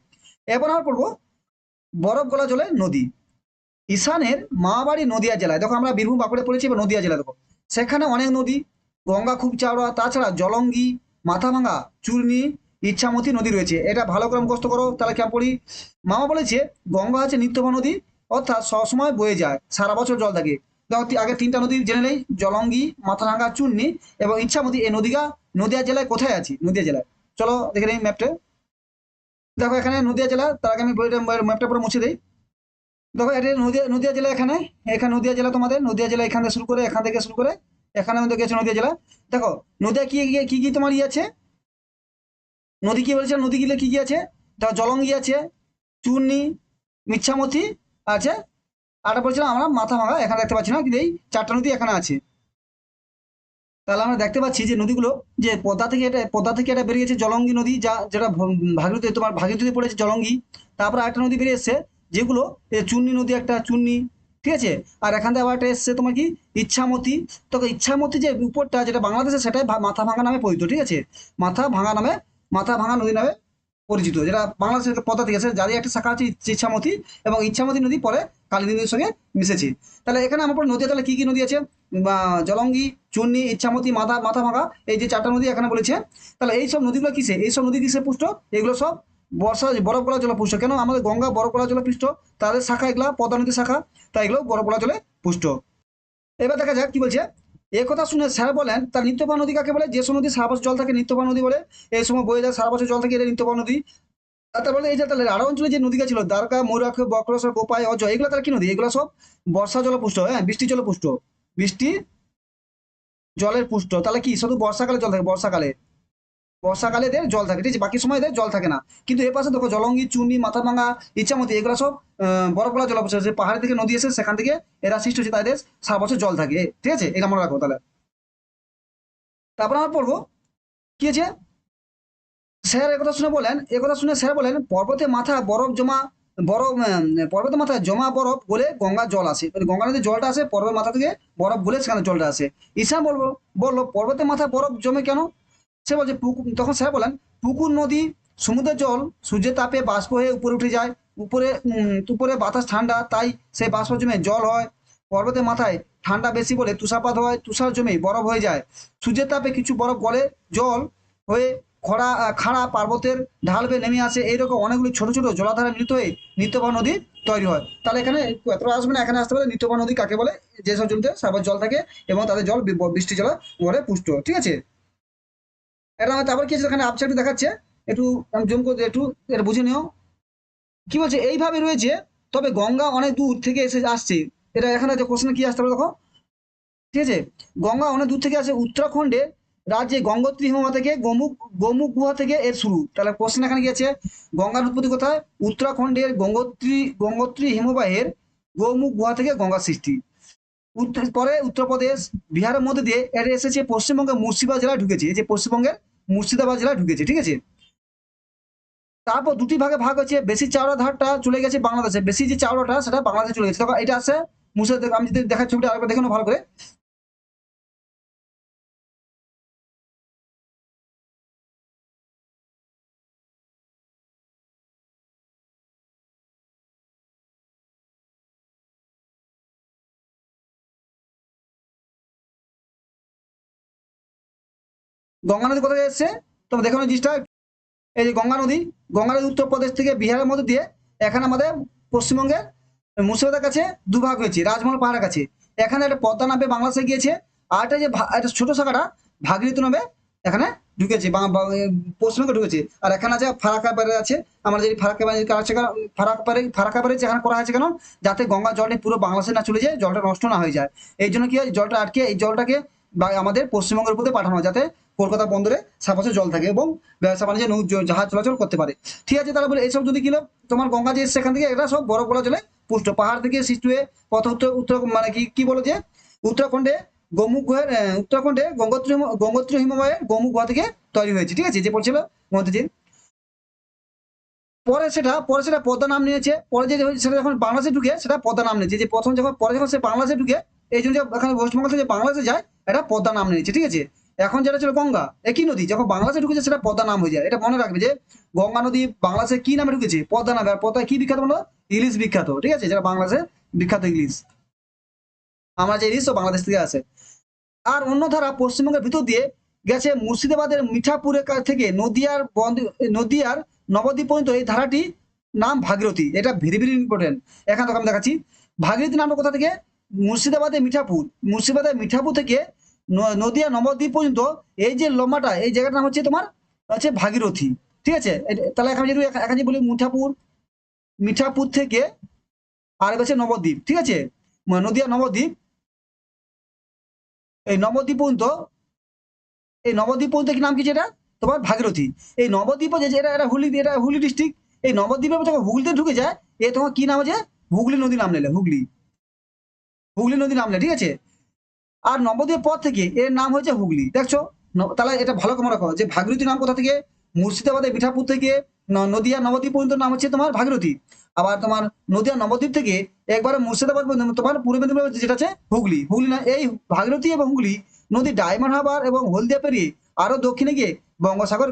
এরপর আমরা পড়বো বরফ গলা জলে নদী। ঈশানের মামাবাড়ি নদিয়া জেলায়। দেখো আমরা বীরভূম বাঁকুড়া পড়েছি, এবার নদিয়া জেলা দেখো। সেখানে অনেক নদী, গঙ্গা খুব চওড়া, তাছাড়া জলঙ্গি, মাথাভাঙা, চূর্ণী, ইচ্ছামতি নদী রয়েছে। এটা ভালো করে মুখস্থ করো, তাহলে কেমন পড়ি। মামা বলেছে গঙ্গা হচ্ছে নিত্যপা নদী, অর্থাৎ সবসময় বয়ে যায়, সারা বছর জল থাকে। দেখো আগে 3টা নদী জেনে নেই, জলঙ্গি, মাথাভাঙা, চূর্ণী এবং ইচ্ছামতি। এই নদীটা নদিয়া জেলায় কোথায় আছে, নদিয়া জেলায়। চলো দেখে নিই ম্যাপটা। দেখো এখানে নদিয়া জেলা, তার আগে আমি ম্যাপটা পুরো মুছে দিই। দেখো এটা নদিয়া নদিয়া জেলা, এখানে এখানে নদিয়া জেলা, তোমাদের নদিয়া জেলা এখান থেকে শুরু করে, এখানে আমাদের গেছে নদিয়া জেলা। দেখো নদিয়া কি কি কি তোমার ইয়ে আছে, নদী কি বলছে, নদী গিলে কি কি আছে, দেখো জলঙ্গি আছে, চূর্ণী, মিচ্ছামতি আছে, আরটা বলছিলাম আমরা মাথা ভাঙা, এখানে দেখতে পাচ্ছি না, কিন্তু এই 4টা নদী এখানে আছে। তাহলে আমরা দেখতে পাচ্ছি যে নদীগুলো, যে পদ্মা থেকে এটা বেরিয়েছে জলঙ্গি নদী, যেটা ভাগীরথী, তোমার ভাগীরথীতে পড়েছে জলঙ্গি। তারপর একটা নদী বেরিয়ে এসছে যেগুলো, চুন্নি নদী, একটা চুন্নি, ঠিক আছে। আর এখান থেকে আবার একটা এসছে তোমার কি, ইচ্ছামতি। তো ইচ্ছামতি যে উপরটা যেটা বাংলাদেশে, সেটাই মাথা ভাঙা নামে পরিচিত, ঠিক আছে। মাথা ভাঙা নামে, মাথা ভাঙা নদী নামে পরিচিত, যেটা বাংলাদেশের পদ্মা থেকে আছে, যারই একটা শাখা আছে ইচ্ছামতি। এবং ইচ্ছামতি নদী পরে কালী নদীর সঙ্গে মিশেছে। তাহলে এখানে আমার পরে নদী, তাহলে কি কি নদী আছে? জলঙ্গি, চূর্ণী, ইচ্ছামতি, মাথা ভাঙা, এই যে চারটা নদী এখানে বলেছে। তাহলে এই সব নদীগুলো কিসে, এই সব নদী কিসে পুষ্ট? এগুলো সব বরফ গলা জলে পুষ্ট। কেন? আমাদের গঙ্গা বরফ গলা জলে পুষ্ট, তাদের শাখা এগুলা পদ্মা নদীর শাখা, তাই এগুলো বরফ গলা জলে পুষ্ট। এবার দেখা যাক কি বলছে। এ কথা শুনে স্যার বলেন, তার নিত্যপা নদী কাকে বলে? যেসব নদী সারা বছর জল থাকে নিত্যপা নদী বলে। এই সময় বয়ে যায় সারা বছর জল থাকে, এটা নিত্যপা নদী। আর তারপরে এই যে তাহলে আরো অঞ্চলে যে নদীটা ছিল, দ্বারকা, ময়ূরাক্ষ, বক্রেশ্বর, গোপাই, অজয়, এগুলো তার কি নদী? এগুলো সব বর্ষা জলে পুষ্ট, হ্যাঁ, বৃষ্টি জলে পুষ্ট, বৃষ্টি জলের পুষ্ট। তাহলে কি শুধু বর্ষাকালে জল থাকে? বর্ষাকালে এদের জল থাকে, ঠিক আছে, বাকি সময় এদের জল থাকে না। কিন্তু এর পাশে দেখো জলঙ্গি, চুনি, মাথাভাঙা, ইচ্ছামতি, এগুলো সব বরফ গলা জলপ্রপাত, যে পাহাড় থেকে নদী এসে সেখান থেকে এরা সৃষ্টি হচ্ছে, তাদের সারা বছর জল থাকে, ঠিক আছে, এটা মনে রাখো তাহলে। তারপর আমরা পড়বো কি আছে। স্যার একথা শুনে বলেন, একথা শুনে স্যার বলেন, পর্বতের মাথা বরফ জমা, বরফ পর্বতের মাথায় জমা বরফ বলে গঙ্গা জল আসে, মানে গঙ্গা নদীর জলটা আসে পর্বতের মাথা থেকে, বরফ বলে সেখানে জলটা আসে। ঈশান বললো পর্বতের মাথায় বরফ জমে কেন? সে বলছে তখন স্যার বলেন, পুকুর, নদী, সমুদ্রের জল সূর্যের তাপে বাষ্প হয়ে উপরে উঠে যায়, উপরে বাতাস ঠান্ডা, তাই সেই বাষ্প জমে জল হয়। পর্বতের মাথায় ঠান্ডা বেশি বলে তুষারপাত হয়, তুষার জমে বরফ হয়ে যায়, সূর্যের তাপে কিছু বরফ গলে জল হয়ে খাড়া পার্বতের ঢাল বেয়ে নেমে আসে। এইরকম অনেকগুলি ছোট ছোট জলাধারে মিলিত হয়ে নিত্যপা নদী তৈরি হয়। তাহলে এখানে এতটা আসবে না, এখানে আসতে পারে নিত্যপা নদী কাকে বলে? যেসব জমিতে সারা জল থাকে এবং তাদের জল বৃষ্টি জল বলে পুষ্ট, ঠিক আছে। এটা হয়তো আবার কি আছে, এখানে আপসাইড দেখাচ্ছে, একটু আমি জুম করে একটু এটা বুঝে নিও। কি বলছে? এইভাবে রয়েছে, তবে গঙ্গা অনেক দূর থেকে এসে আসছে। এটা এখানে যে কোশ্চেন কি আসতে পারে দেখো, ঠিক আছে। গঙ্গা অনেক দূর থেকে আসে, উত্তরাখণ্ডে রাজ্যে গঙ্গোত্রী হিমবাহ থেকে, গোমুখ গোমুখ গুহা থেকে এর শুরু। তাহলে কোশ্চেন এখানে কি আছে? গঙ্গার উৎপত্তি কোথায়? উত্তরাখণ্ডের গঙ্গোত্রী হিমবাহের গোমুখ গুহা থেকে গঙ্গার সৃষ্টি। পরে উত্তরপ্রদেশ, বিহারের মধ্যে দিয়ে এটা এসেছে পশ্চিমবঙ্গের মুর্শিদাবাদ জেলায় ঢুকেছে, এই যে পশ্চিমবঙ্গের মুর্শিদাবাদ জেলায় ঢুকেছে, ঠিক আছে। তারপর দুটি ভাগে ভাগ হচ্ছে, বেশি চওড়া ধারটা চলে গেছে বাংলাদেশে, বেশি যে চওড়াটা সেটা বাংলাদেশে চলে গেছে। তখন এটা আছে মুর্শিদাবাদ। আমি যদি দেখার ছবিটা আরেকবার দেখে নাও ভালো করে। গঙ্গা নদী কোথায় এসছে? তবে দেখো জিনিসটা, এই যে গঙ্গা নদী উত্তরপ্রদেশ থেকে বিহারের মধ্যে দিয়ে এখানে আমাদের পশ্চিমবঙ্গের মুর্শিদাবাদের কাছে দুভাগ হয়েছে, রাজমহল পাহাড়ের কাছে। এখানে একটা পদ্মা নামে বাংলাদেশে গিয়েছে, আর একটা যে একটা ছোট শাখাটা ভাগীরথী নামে এখানে ঢুকেছে, পশ্চিমবঙ্গে ঢুকেছে। আর এখানে আছে ফারাক্কা ব্যারেজ আছে, আমরা যে ফারাক্কা ব্যারেজ আছে, ফারাক্কা ব্যারেজ এখানে করা হয়েছে কেন? যাতে গঙ্গা জলটা পুরো বাংলাদেশে না চলে যায়, জলটা নষ্ট না হয়ে যায়। এই জন্য কি হয়, জলটা আটকে এই জলটাকে আমাদের পশ্চিমবঙ্গের উপরে পাঠানো হয়, যাতে কলকাতা বন্দরে সাপাশে জল থাকে এবং ব্যবসা বাণিজ্যে জাহাজ চলাচল করতে পারে। ঠিক আছে, তাহলে বলে এইসব যদি কি হলো, তোমার গঙ্গা যে সেখান থেকে এটা সব বরফ গলা জলে পুষ্ট, পাহাড় থেকে সৃষ্টি হয়ে পথ উত্তর উত্তর মানে কি কি বলো যে উত্তরাখণ্ডে গোমুখ গুহার, উত্তরাখণ্ডে গঙ্গোত্রী হিমবাহের গোমুখ গুহা থেকে তৈরি হয়েছে, ঠিক আছে, যে বলছিল মন্ত্রীজি। পরে সেটা পদ্মা নাম নিয়েছে, পরে যে সেটা যখন বাংলাদেশে ঢুকে সেটা পদ্মা নাম নিয়েছে, যে প্রথম যখন পরে যখন সে বাংলাদেশে ঢুকে, এই জন্য যে এখানে ওয়েস্টবেঙ্গল থেকে বাংলাদেশে যায়, এটা পদ্মা নাম নিয়েছে, ঠিক আছে। এখন যেটা ছিল গঙ্গা, একই নদী, যখন বাংলাদেশে ঢুকেছে সেটা পদ্মা নাম হয়ে যায়। এটা মনে রাখবে যে গঙ্গা নদী বাংলাদেশে কি নামে ঢুকেছে? পদ্মা নামে। আর পদ্মা কি বিখ্যাত বলো? ইলিশ বিখ্যাত, ঠিক আছে, যেটা বাংলাদেশে বিখ্যাত ইলিশ। আমরা যে ইলিশ তো বাংলাদেশ থেকে আসে। আর অন্য ধারা পশ্চিমবঙ্গের ভিতর দিয়ে গেছে মুর্শিদাবাদের মিঠাপুরের কাছ থেকে নদিয়ার নবদ্বীপ পর্যন্ত। এই ধারাটি নাম ভাগীরথী, এটা ভেরি ভেরি ইম্পর্টেন্ট। এখানে তোকে আমি দেখাচ্ছি ভাগীরথী নামটা কোথা থেকে। মুর্শিদাবাদের মিঠাপুর থেকে নদিয়া নবদ্বীপ পর্যন্ত, এই যে লম্বাটা, এই জায়গাটার নাম হচ্ছে তোমার হচ্ছে ভাগীরথী, ঠিক আছে। তাহলে এখন যদি এখন বলি মিঠাপুর থেকে আর হচ্ছে নবদ্বীপ, ঠিক আছে, নদিয়া নবদ্বীপ, এই নবদ্বীপ পর্যন্ত, এই নবদ্বীপ বলতে কি নাম কি, যেটা তোমার ভাগীরথী। এই নবদ্বীপ যে এটা হুগলি ডিস্ট্রিক্ট। এই নবদ্বীপে যখন হুগলিতে ঢুকে যায়, এ তোমার কি নাম আছে? হুগলি নদী নাম নিলে, হুগলি নদী নাম নেয়, ঠিক আছে। আর নবদ্বীপের পর থেকে এর নাম হয়েছে হুগলি, দেখছো? তাহলে এটা ভালো করে মনে রাখো যে ভাগীরথী নাম কোথা থেকে, মুর্শিদাবাদের মিঠাপুর থেকে নদিয়া নবদ্বীপ পর্যন্ত নাম হচ্ছে তোমার ভাগীরথী। আবার তোমার নদিয়া নবদ্বীপ থেকে একবারে মুর্শিদাবাদ পর্যন্ত তোমার পূর্ব মেদিনীপুর যেটা আছে হুগলি। হুগলি না, এই ভাগীরথী এবং হুগলি নদী ডায়মন্ড হারবার এবং হলদিয়া পেরিয়ে আরো দক্ষিণে গিয়ে বঙ্গোসাগর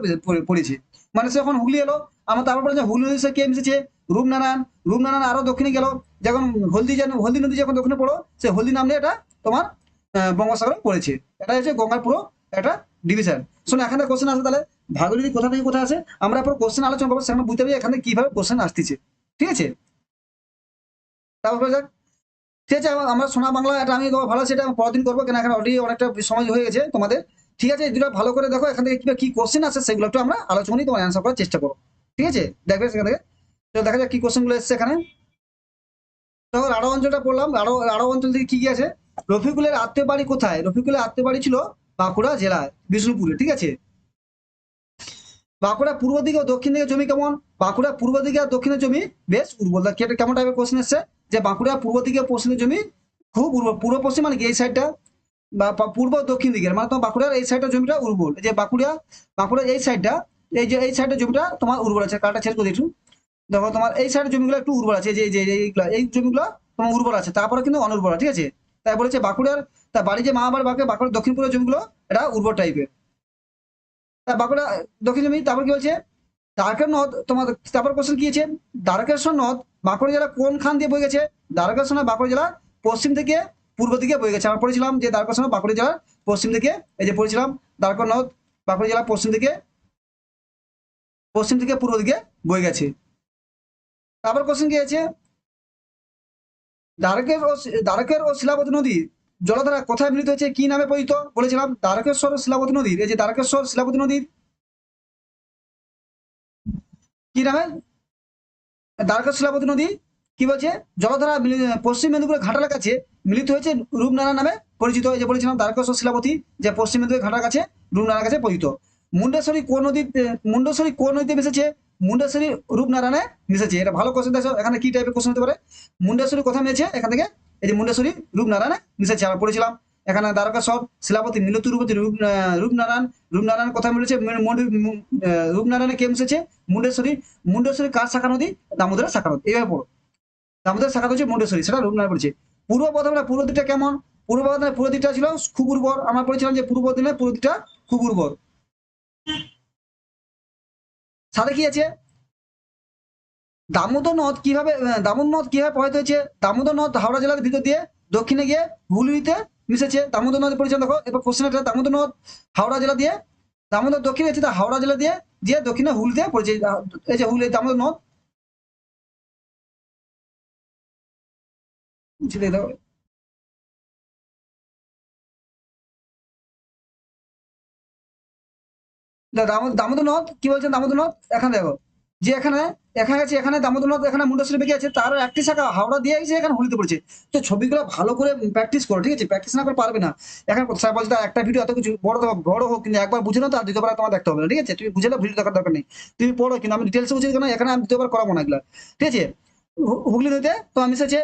পড়েছে। মানে সে যখন হুগলি এলো, আমার তারপর বলে যে হুগলি নদীর সাথে কে মিশেছে, রূপনারায়ণ। রূপনারায়ণ আরো দক্ষিণে গেল, যখন হলদি নদী যখন দক্ষিণে পড়ো, সে হলদি নাম নিয়ে এটা তোমার বঙ্গোসাগরে পড়েছে। এটা হচ্ছে গঙ্গার পুরো একটা ডিভিশন। শোনো, এখানে কোশ্চেন আসবে, তাহলে ভাগীরথী কোথা থেকে কোথায় আছে আমরা পুরো কোশ্চেন আলোচনা করবো, সেখানে বুঝতে পারবে এখানে কিভাবে কোশ্চেন আসতেছে। ঠিক আছে, তারপর যাক। ঠিক আছে, আমরা সোনা বাংলা এটা আমি তোমার ভালো সেটা আমি পরের দিন করবো, কেন এখানে অলরেডি অনেকটা সময় হয়ে গেছে তোমাদের। ঠিক আছে, এই দুটো ভালো করে দেখো, এখান থেকে কি কোশ্চেন আছে সেগুলো একটু আমরা আলোচনায় তোমার অ্যান্সার করার চেষ্টা করো। ঠিক আছে, দেখবে সেখান থেকে। তো দেখা যাক কি কোশ্চেন গুলো এসছে এখানে। তো রাঢ় অঞ্চলটা পড়লাম, রাঢ় অঞ্চল থেকে কি কি আছে। রফিকুলের আত্মীয় বাড়ি কোথায়? রফিকুলের আত্মীয় বাড়ি ছিল বাঁকুড়া জেলায় বিষ্ণুপুরে। ঠিক আছে, বাঁকুড়া পূর্ব দিকে ও দক্ষিণ দিকে জমি কেমন? বাঁকুড়া পূর্ব দিকে আর দক্ষিণের জমি বেশ উর্বর। কেমন টাইপের কোশ্চেন এসছে যে বাঁকুড়া পূর্ব দিকে পশ্চিমের জমি খুব উর্বর। পূর্ব পশ্চিম মানে কি এই সাইডটা, বা পূর্ব দক্ষিণ দিকের মানে তোমার বাঁকুড়ার এই সাইডটা জমিটা উর্বর। এই যে বাঁকুড়ার এই সাইডটা, এই যে এই সাইডের জমিটা তোমার উর্বর আছে। কাটা ছেড়ে করে একটু দেখো, তোমার এই সাইডের জমিগুলো একটু উর্বর আছে, এই জমিগুলো তোমার উর্বর আছে, তারপরে কিন্তু অনুর্বর। ঠিক আছে, তাই বলেছে বাঁকুড়ার তার বাড়ি যে মা বাড়ি বাঁকুড়ার দক্ষিণপুরের জমিগুলো এটা উর্বর টাইপের। তা বাঁকুড়া দক্ষিণ জমি। তারপর কি বলছে, দ্বারকা নদ তোমার, তারপর কোশ্চেন কি আছে, দ্বারকেশ্বর নদ বাঁকুড়া জেলা কোন খান দিয়ে বয়ে গেছে? দ্বারকেশ্বর নদ বাঁকুড়া জেলা পশ্চিম থেকে পূর্ব দিকে বয়ে গেছে। আমরা পড়েছিলাম যে দ্বারকেশ্বর নদ বাঁকুড়া জেলার পশ্চিম থেকে, এই যে পড়েছিলাম দ্বারকা নদ বাঁকুড়া জেলা পশ্চিম থেকে পূর্ব দিকে বয়ে গেছে। তারপর কোশ্চেন কি আছে, দ্বারকের ও শিলাবতী নদী জলধারা কোথায় মিলিত হয়েছে, কি নামে পরিচিত? বলেছিলাম দ্বারকেশ্বর ও শিলাবতী নদীর, এই যে দ্বারকেশ্বর শিলাবতী নদীর কি নামে? দ্বারকা শিলাবতী নদী কি বলছে, জলধারা পশ্চিম মেদিনীপুরের ঘাটালের কাছে মিলিত হয়েছে রূপনারায়ণ নামে পরিচিত। এই যে বলেছিলাম দ্বারকেশ্বর শিলাবতী যে পশ্চিম মেদিনীপুরের ঘাটার কাছে রূপনারায়ণের কাছে পরিচিত। মুন্ডেশ্বরী কোন নদীতে মিশেছে? মুন্ডেশ্বরী রূপনারায়ণে মিশেছে। এটা ভালো কোশ্চেন। দেখো এখানে কি টাইপের কোশ্চেন হতে পারে, মুন্ডেশ্বরী কোথায় মিশেছে এখান থেকে, এই যে মুন্ডেশ্বরী রূপনারায়ণে মিশেছে আমরা পড়েছিলাম। এখানে দ্বারকেশ্বর শিলাবতী মিলিত রূপতী রূপনারায়ণ। রূপনারায়ণ কোথায় মিলেছে? রূপনারায়ণে কে মিশেছে? মুন্ডেশ্বরী। মুন্ডেশ্বরী কার শাখা নদী? দামোদরের শাখা নদী। এইভাবে পড়ো, দামোদর শাখা হচ্ছে মুন্ডেশ্বরী, সেটা রূপনারায়ণ বলছে। পূর্ব বর্ধমানের পূর্ব দিকটা কেমন? পূর্ব বর্ধমানের পূর্ব দিকটা ছিল খুব উর্বর। আমরা বলেছিলাম যে পূর্ব বর্ধমানের পূর্ব দিকটা খুব উর্বর। সাথে কি আছে, দামোদর নদ কিভাবে প্রবাহিত হয়েছে? দামোদর নদ হাওড়া জেলার ভিতর দিয়ে দক্ষিণে গিয়ে হুগলিতে মিশেছে। দামোদর নদী পরিচয় দেখো, এবার কোশ্চেন একটা, দামোদর নদ হাওড়া জেলা দিয়ে, দামোদর দক্ষিণে আছে, হাওড়া জেলা দিয়ে যে দক্ষিণে হুগলিতে পড়েছে। এই যে হুগলি দামোদর নদ দেখো, দামোদর নদ কি বলছেন, দামোদর নদ এখানে দেখো যে এখানে এখানে আছে, এখানে দামোদর নদ এখানে মুন্ডেশ্বরী বেঁকে আছে, তার একটি শাখা হাওড়া দিয়ে এসে এখানে হুগলিতে পড়েছে। তো ছবিগুলো ভালো করে প্র্যাকটিস করো। ঠিক আছে, প্র্যাকটিস না করে পারবে না। এখন স্যার বলছে একটা ভিডিও এত কিছু বড় হোক, কিন্তু একবার বুঝে না তো আর দ্বিতীয়বার তোমার দেখতে হবে না। ঠিক আছে, তুমি বুঝে না, ভিডিও দেখার দরকার নেই, তুমি পড়ো। কিন্তু আমি ডিটেলসে বুঝে কেন এখানে আমি দ্বিতীয়বার করাবো না এগুলা। ঠিক আছে, হুগলি নদীতে তো আমি এসেছে।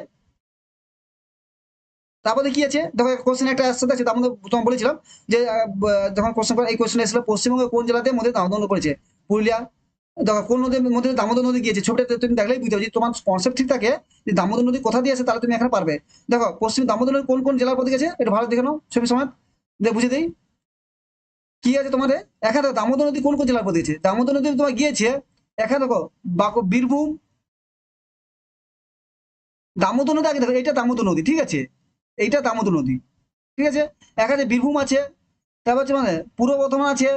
তারপরে কি আছে দেখো, কোশ্চেন একটা আসছে দেখছি, তার মধ্যে তোমার বলেছিলাম যে যখন কোশ্চেন এই কোশ্চেন এসেছিল, পশ্চিমবঙ্গের কোন জেলাতে মধ্যে দামোদর নদী পড়েছে? পুরুলিয়া। দেখো কোন নদীর মধ্যে দামোদর নদী গিয়েছে, ছবিটা তুমি দেখলেই বুঝতে পারছি। তোমার কনসেপ্ট ঠিক থাকে যে দামোদর নদী কোথা দিয়ে আছে, তাহলে তুমি এখানে পারবে। দেখো পশ্চিম দামোদর নদী কোন কোন জেলার মধ্যে গেছে, এটা ভালো দেখে নাও ছবি সময়, বুঝে দেই কি আছে তোমাদের। এখানে দেখো দামোদর নদী কোন কোন জেলার মধ্যে গেছে, দামোদর নদী তোমার গিয়েছে এখানে দেখো বীরভূম। দামোদর নদী আগে দেখো, এইটা দামোদর নদী। ঠিক আছে, এইটা দামোদর নদী। ঠিক আছে, এখানে বীরভূম আছে, তারপর হচ্ছে মানে পূর্ব বর্ধমান আছে,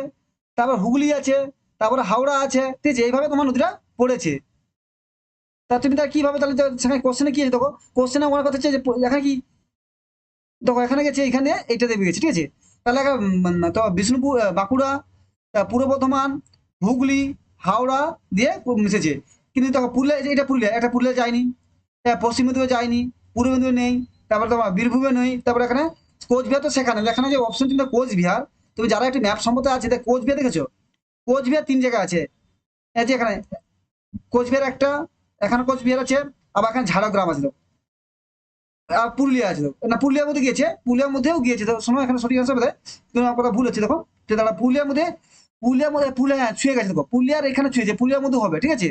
তারপর হুগলি আছে, তারপরে হাওড়া আছে। ঠিক আছে, এইভাবে তোমার নদীটা পড়েছে। তা তুমি তার কিভাবে তাহলে সেখানে কোশ্চেনে কি আছে দেখো, কোশ্চেনে আমার কথা হচ্ছে যে এখানে কি দেখো, এখানে গেছে, এখানে এইটা দেবে গেছে। ঠিক আছে, তাহলে তো বিষ্ণুপুর বাঁকুড়া পূর্ব বর্ধমান হুগলি হাওড়া দিয়ে মিশেছে। কিন্তু দেখো পুরুলিয়া, এটা পুরুলিয়া, একটা পুরুলিয়া যায়নি, পশ্চিম মেদিনীপুরে যায়নি, পূর্ব মেদিনীপুরে নেই, তারপরে তোমার বীরভূমে নেই, তারপরে এখানে কোচবিহার তো সেখানে, এখানে যে অপশন তুমি কোচবিহার, তুমি যারা একটি ম্যাপ সম্পর্কে আছে কোচবিহার দেখেছো? কোচবিহার তিন জায়গা আছে, এই যে এখানে কোচবিহার একটা, এখানে কোচবিহার আছে, আবার এখানে ঝাড়গ্রাম আছে। আর পুরুলিয়া আছে, না পুরুলিয়ার মধ্যে গিয়েছে, পুরুলিয়ার মধ্যেও গিয়েছে, তো শোনো এখানে সঠিক আনসার বোধহয়, তোমার কথা ভুল হচ্ছে দেখো, যে দাঁড়া পুরুলিয়ার মধ্যে, পুরুলিয়া হ্যাঁ ছুঁয়ে গেছে, দেখো পুরুলিয়ার এখানে ছুঁয়েছে, পুরুলিয়ার মধ্যে হবে, ঠিক আছে।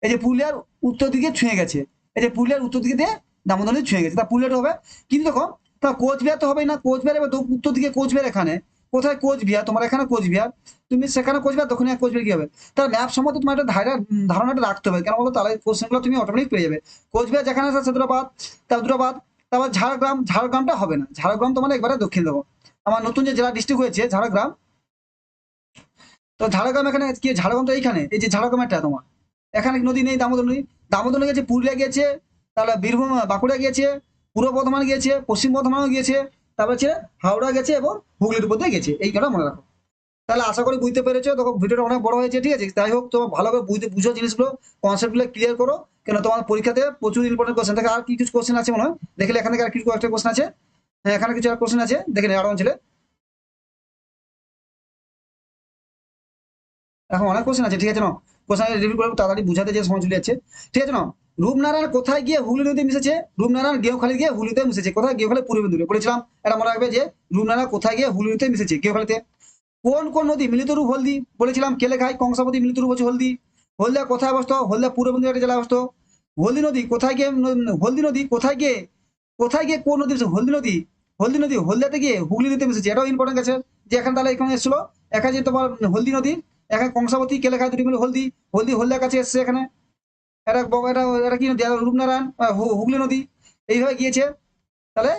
এই যে পুরুলিয়ার উত্তর দিকে ছুঁয়ে গেছে, এই যে পুরুলিয়ার উত্তর দিকে দিয়ে দামোদর নদী ছুঁয়ে গেছে, তা পুরুলিয়াটা হবে। কিন্তু দেখো তা কোচবিহার তো হবেই না, কোচবিহার এবার উত্তর দিকে কোচবিহার, এখানে কোথায় কোচবিহার, তোমার এখানে কোচবিহার, তুমি সেখানে কোচবিহার, দক্ষিণে কোচবিহার কি হবে? তার ম্যাপ সম্বন্ধে তোমার একটা ধারণাটা রাখতে হবে, কেন বলো, তাহলে কোশ্চেনগুলো তুমি অটোমেটিক পেয়ে যাবে। কোচবিহার যেখানে আছে সেটা বাদ, তার দুটো বাদ। তারপর ঝাড়গ্রাম, ঝাড়গ্রামটা হবে না, ঝাড়গ্রাম তোমার একবারে দক্ষিণ দেবো। আমার নতুন যে জেলা ডিস্ট্রিক্ট হয়েছে ঝাড়গ্রাম, তো ঝাড়গ্রাম এখানে কি, ঝাড়গ্রাম তো এইখানে, এই যে ঝাড়গ্রাম একটা তোমার, এখানে নদী নেই, দামোদর নদী। দামোদর নদী গেছে পুরুলিয়া গিয়েছে, তাহলে বীরভূম বাঁকুড়া গিয়েছে, পূর্ব বর্ধমান গিয়েছে, পশ্চিম বর্ধমানও গিয়েছে, তারপর হচ্ছে হাওড়া গেছে এবং হুগলির উপর দিয়ে গেছে, এই কথা মনে রাখো। তাহলে আশা করি বুঝতে পেরেছো, তখন ভিডিওটা অনেক বড় হয়েছে, ঠিক আছে। যাই হোক, তোমার ভালোভাবে বুঝো জিনিসগুলো, কনসেপ্টগুলো ক্লিয়ার করো, কেন তোমার পরীক্ষাতে প্রচুর ইম্পর্টেন্ট কোশ্চেন থাকে। আর কি কিছু কোশ্চেন আছে মনে হয়, দেখলে এখান থেকে আর কিছু একটা কোশ্চেন আছে। হ্যাঁ, এখানে কিছু কোশ্চেন আছে, দেখে নিই আরো অঞ্চলে, এখন অনেক কোশ্চেন আছে, ঠিক আছে না। কোশ্চেন রিভিউ করবো তাড়াতাড়ি, বুঝাতে যে সময় চলে যাচ্ছে, ঠিক আছে না। রূপনারায়ণ কোথায় গিয়ে হুগলি নদী মিশেছে? রূপনারায়ণ গেঁওখালি গিয়ে হুগলিতে মিশেছে, কোথায়? গেঁওখালি পূর্ব মেদিনীপুরে বলেছিলাম, এটা মনে রাখবে যে রূপনারায়ণ কোথায় গিয়ে হুগলিতে মিশেছে, গেঁওখালিতে। কোন কোন নদী মিলিত রূপ হলদি? বলেছিলাম কেলেঘাই, কংসাবতী মিলিত রূপ হচ্ছে হলদি। হলদিয়া কোথায় অবস্থিত? হলদিয়া পূর্ব মেদিনীপুর জেলায় অবস্থিত। হলদি নদী কোথায় গিয়ে, হলদি নদী কোথায় গিয়ে, কোথায় গিয়ে কোন নদী মিশেছে? হলদি নদী, হলদি নদী হলদিয়াতে গিয়ে হুগলি নদীতে মিশেছে, এটাও ইম্পর্টেন্ট আছে। যে এখানে তাহলে এখানে এসেছিল, এখানে যে তোমার হলদি নদী, এখানে কংসাবতী কেলেঘাই দুটি মিলে হলদি, হলদি হলদিয়ার কাছে এসছে এখানে। এটা এটা এটা কি নদী? রূপনারায়ণ হুগলি নদী, এইভাবে গিয়েছে। তাহলে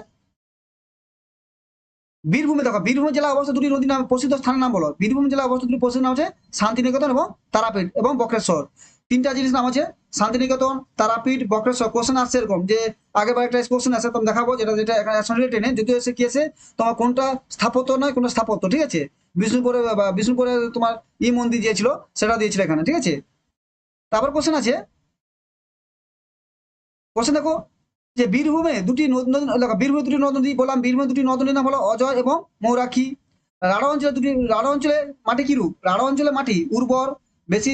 বীরভূমে দেখো, বীরভূম জেলা অবস্থিত দুটি নদীর নাম, প্রসিদ্ধ স্থানের নাম বলো। বীরভূম জেলা অবস্থিত দুটি প্রসিদ্ধ নাম আছে শান্তিনিকেতন এবং তারাপীঠ এবং বক্রেশ্বর। তিনটা জিনিস নাম আছে, শান্তিনিকেতন, তারাপীঠ, বক্রেশ্বর। কোশ্চেন আসছে এরকম যে, আগেবার একটা কোশ্চেন আসে, তোমার দেখাবো, যেটা যেটা এখানে আসলে টেনে যদিও এসে কি আছে, তোমার কোনটা স্থাপত্য নয়, কোনটা স্থাপত্য, ঠিক আছে। বিষ্ণুপুরে বা বিষ্ণুপুরে তোমার মন্দির দিয়েছিল, সেটা দিয়েছিল এখানে, ঠিক আছে। তারপর কোশ্চেন আছে, কোশ্চেন দেখো, যে বীরভূমে দুটি দেখো, বীরভূমে দুটি নদ নদী বললাম, বীরভূমে দুটি নদ নদীর নাম হলো অজয় এবং মৌরাক্ষী। রাঢ় অঞ্চলে দুটি, রাঢ় অঞ্চলে মাটি কি রূপ? রাঢ় অঞ্চলে মাটি উর্বর, বেশি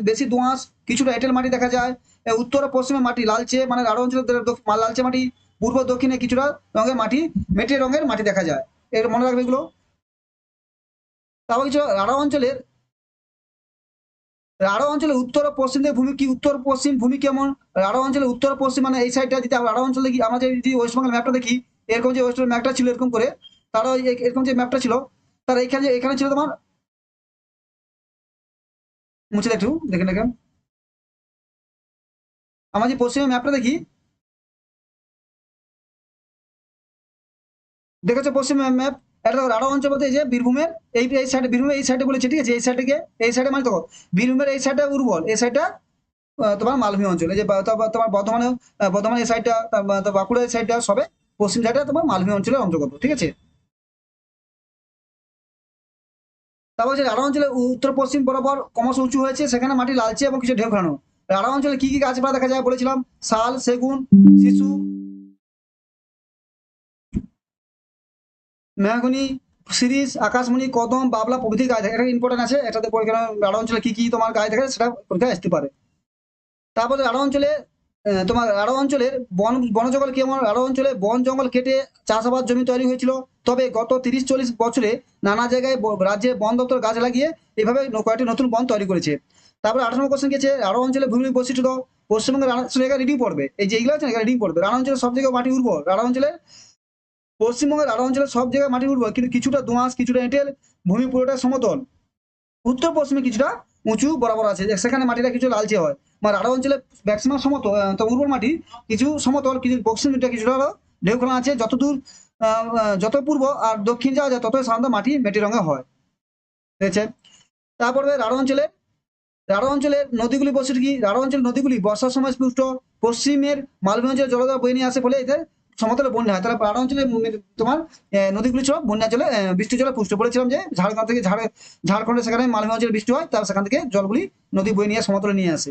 বেশি দোঁয়াশ, কিছুটা এঁটেল মাটি দেখা যায়। উত্তর ও পশ্চিমে মাটি লালচে, মানে রাঢ় অঞ্চলে লালচে মাটি। পূর্ব দক্ষিণে কিছুটা রঙের মাটি, মেটে রঙের মাটি দেখা যায়। এর মনে রাখবে এগুলো। তারপর কিছু রাঢ় অঞ্চলের, রাঢ় অঞ্চলে উত্তর ও পশ্চিম দিকে ভূমি কি, উত্তর পশ্চিম ভূমি কেমন? রাঢ় অঞ্চলে উত্তর পশ্চিম, মানে এই সাইডটা, যদি আমরা রাঢ় অঞ্চলে দেখি, আমরা যদি ওয়েস্ট বেঙ্গল ম্যাপটা দেখি, এরকম যে ওয়েস্ট বেঙ্গল ম্যাপটা ছিল এরকম করে, তারা এরকম যে ম্যাপটা ছিল, তার এখানে এখানে ছিল তোমার, মুছে একটু দেখে দেখেন, আমরা যে পশ্চিমে ম্যাপটা দেখি, দেখেছো পশ্চিম ম্যাপ, এটা দেখো রাঢ় অঞ্চল বলতে এই যে বীরভূমের এই এই সাইডে, বীরভূমের এই সাইডে বলেছে, ঠিক আছে, এই সাইডে গিয়ে, এই সাইডে মানে দেখো বীরভূমের এই সাইডটা উর্বর, এই সাইডটা তোমার মালভূমি অঞ্চল, এই যে তোমার বর্ধমানে, বর্ধমানের এই সাইডটা, বাঁকুড়ার এই সাইডটা সবে পশ্চিম সাইডটা তোমার মালভূমি অঞ্চলের অন্তর্গত, ঠিক আছে। তারপর হচ্ছে রাঢ় অঞ্চলে উত্তর পশ্চিম বরাবর ক্রমশ উঁচু হয়েছে, সেখানে মাটি লালচে এবং কিছু ঢেউ খেলানো। রাঢ় অঞ্চলে কি কি গাছপালা দেখা যায় বলেছিলাম? শাল, সেগুন, শিশু, মেহগনি, শিরীষ, আকাশমণি, কদম, বাবলা প্রভৃতি গাছ থাকে, এটা ইম্পর্টেন্ট আছে, এটাতে পরীক্ষা, রাঢ় অঞ্চলে কি কি তোমার গাছ থাকে সেটা পরীক্ষায় আসতে পারে। তারপরে রাঢ় অঞ্চলে, তোমার রাঢ় অঞ্চলের বন জঙ্গল কেমন? রাঢ় অঞ্চলে বন জঙ্গল কেটে চাষাবাদ জমি তৈরি হয়েছিল, তবে গত 30-40 বছরে নানা জায়গায় রাজ্যে বন দপ্তর গাছ লাগিয়ে এভাবে কয়েকটি নতুন বন তৈরি করেছে। তারপরে 18 নম্বর কোশ্চেন গেছে, রাঢ় অঞ্চলে ভূমি বৈশিষ্ট্য দাও। পশ্চিমবঙ্গের রিডিং পড়বে, এই যে এগুলো আছে না, রিডিং পড়বে। রাঢ় অঞ্চলে সব জায়গায় মাটি উর্বর, রাঢ় অঞ্চলে, পশ্চিমবঙ্গের রাঢ় অঞ্চলে সব জায়গায় মাটি উর্বর, কিন্তু কিছুটা দোঁয়াশ, কিছুটা এঁটেল, ভূমি পুরোটা সমতল। উত্তর পশ্চিমে কিছুটা উঁচু বরাবর আছে, সেখানে মাটিটা কিছু লালচে হয়। মানে রাঢ় অঞ্চলে ম্যাক্সিমাম সমতল, তো উর্বর মাটি, কিছু সমতল, কিছু পশ্চিমটা কিছুটা হলো ঢেউ খেলা আছে। যতদূর যত পূর্ব আর দক্ষিণ যাওয়া যায়, ততই সাধারণত মাটি মেটি রঙে হয়, ঠিক আছে। তারপরে রাঢ় অঞ্চলের নদীগুলি বৈশিষ্ট্য কি? রাঢ় অঞ্চলের নদীগুলি বর্ষার সময় স্পুষ্ট, পশ্চিমের মালভূমি অঞ্চলে জলধারা বয়ে নিয়ে আসে, ফলে এদের সমতলে বন্যা হয়। তাহলে রাঢ় অঞ্চলে তোমার নদীগুলি সব বন্যা জলে, বৃষ্টি জলে পুষ্ট। বলেছিলাম যে ঝাড়খণ্ড থেকে ঝাড়খণ্ডে সেখানে মালভূমি অঞ্চলে বৃষ্টি হয়, তার সেখান থেকে জলগুলি নদী বয়ে নিয়ে সমতলে নিয়ে আসে।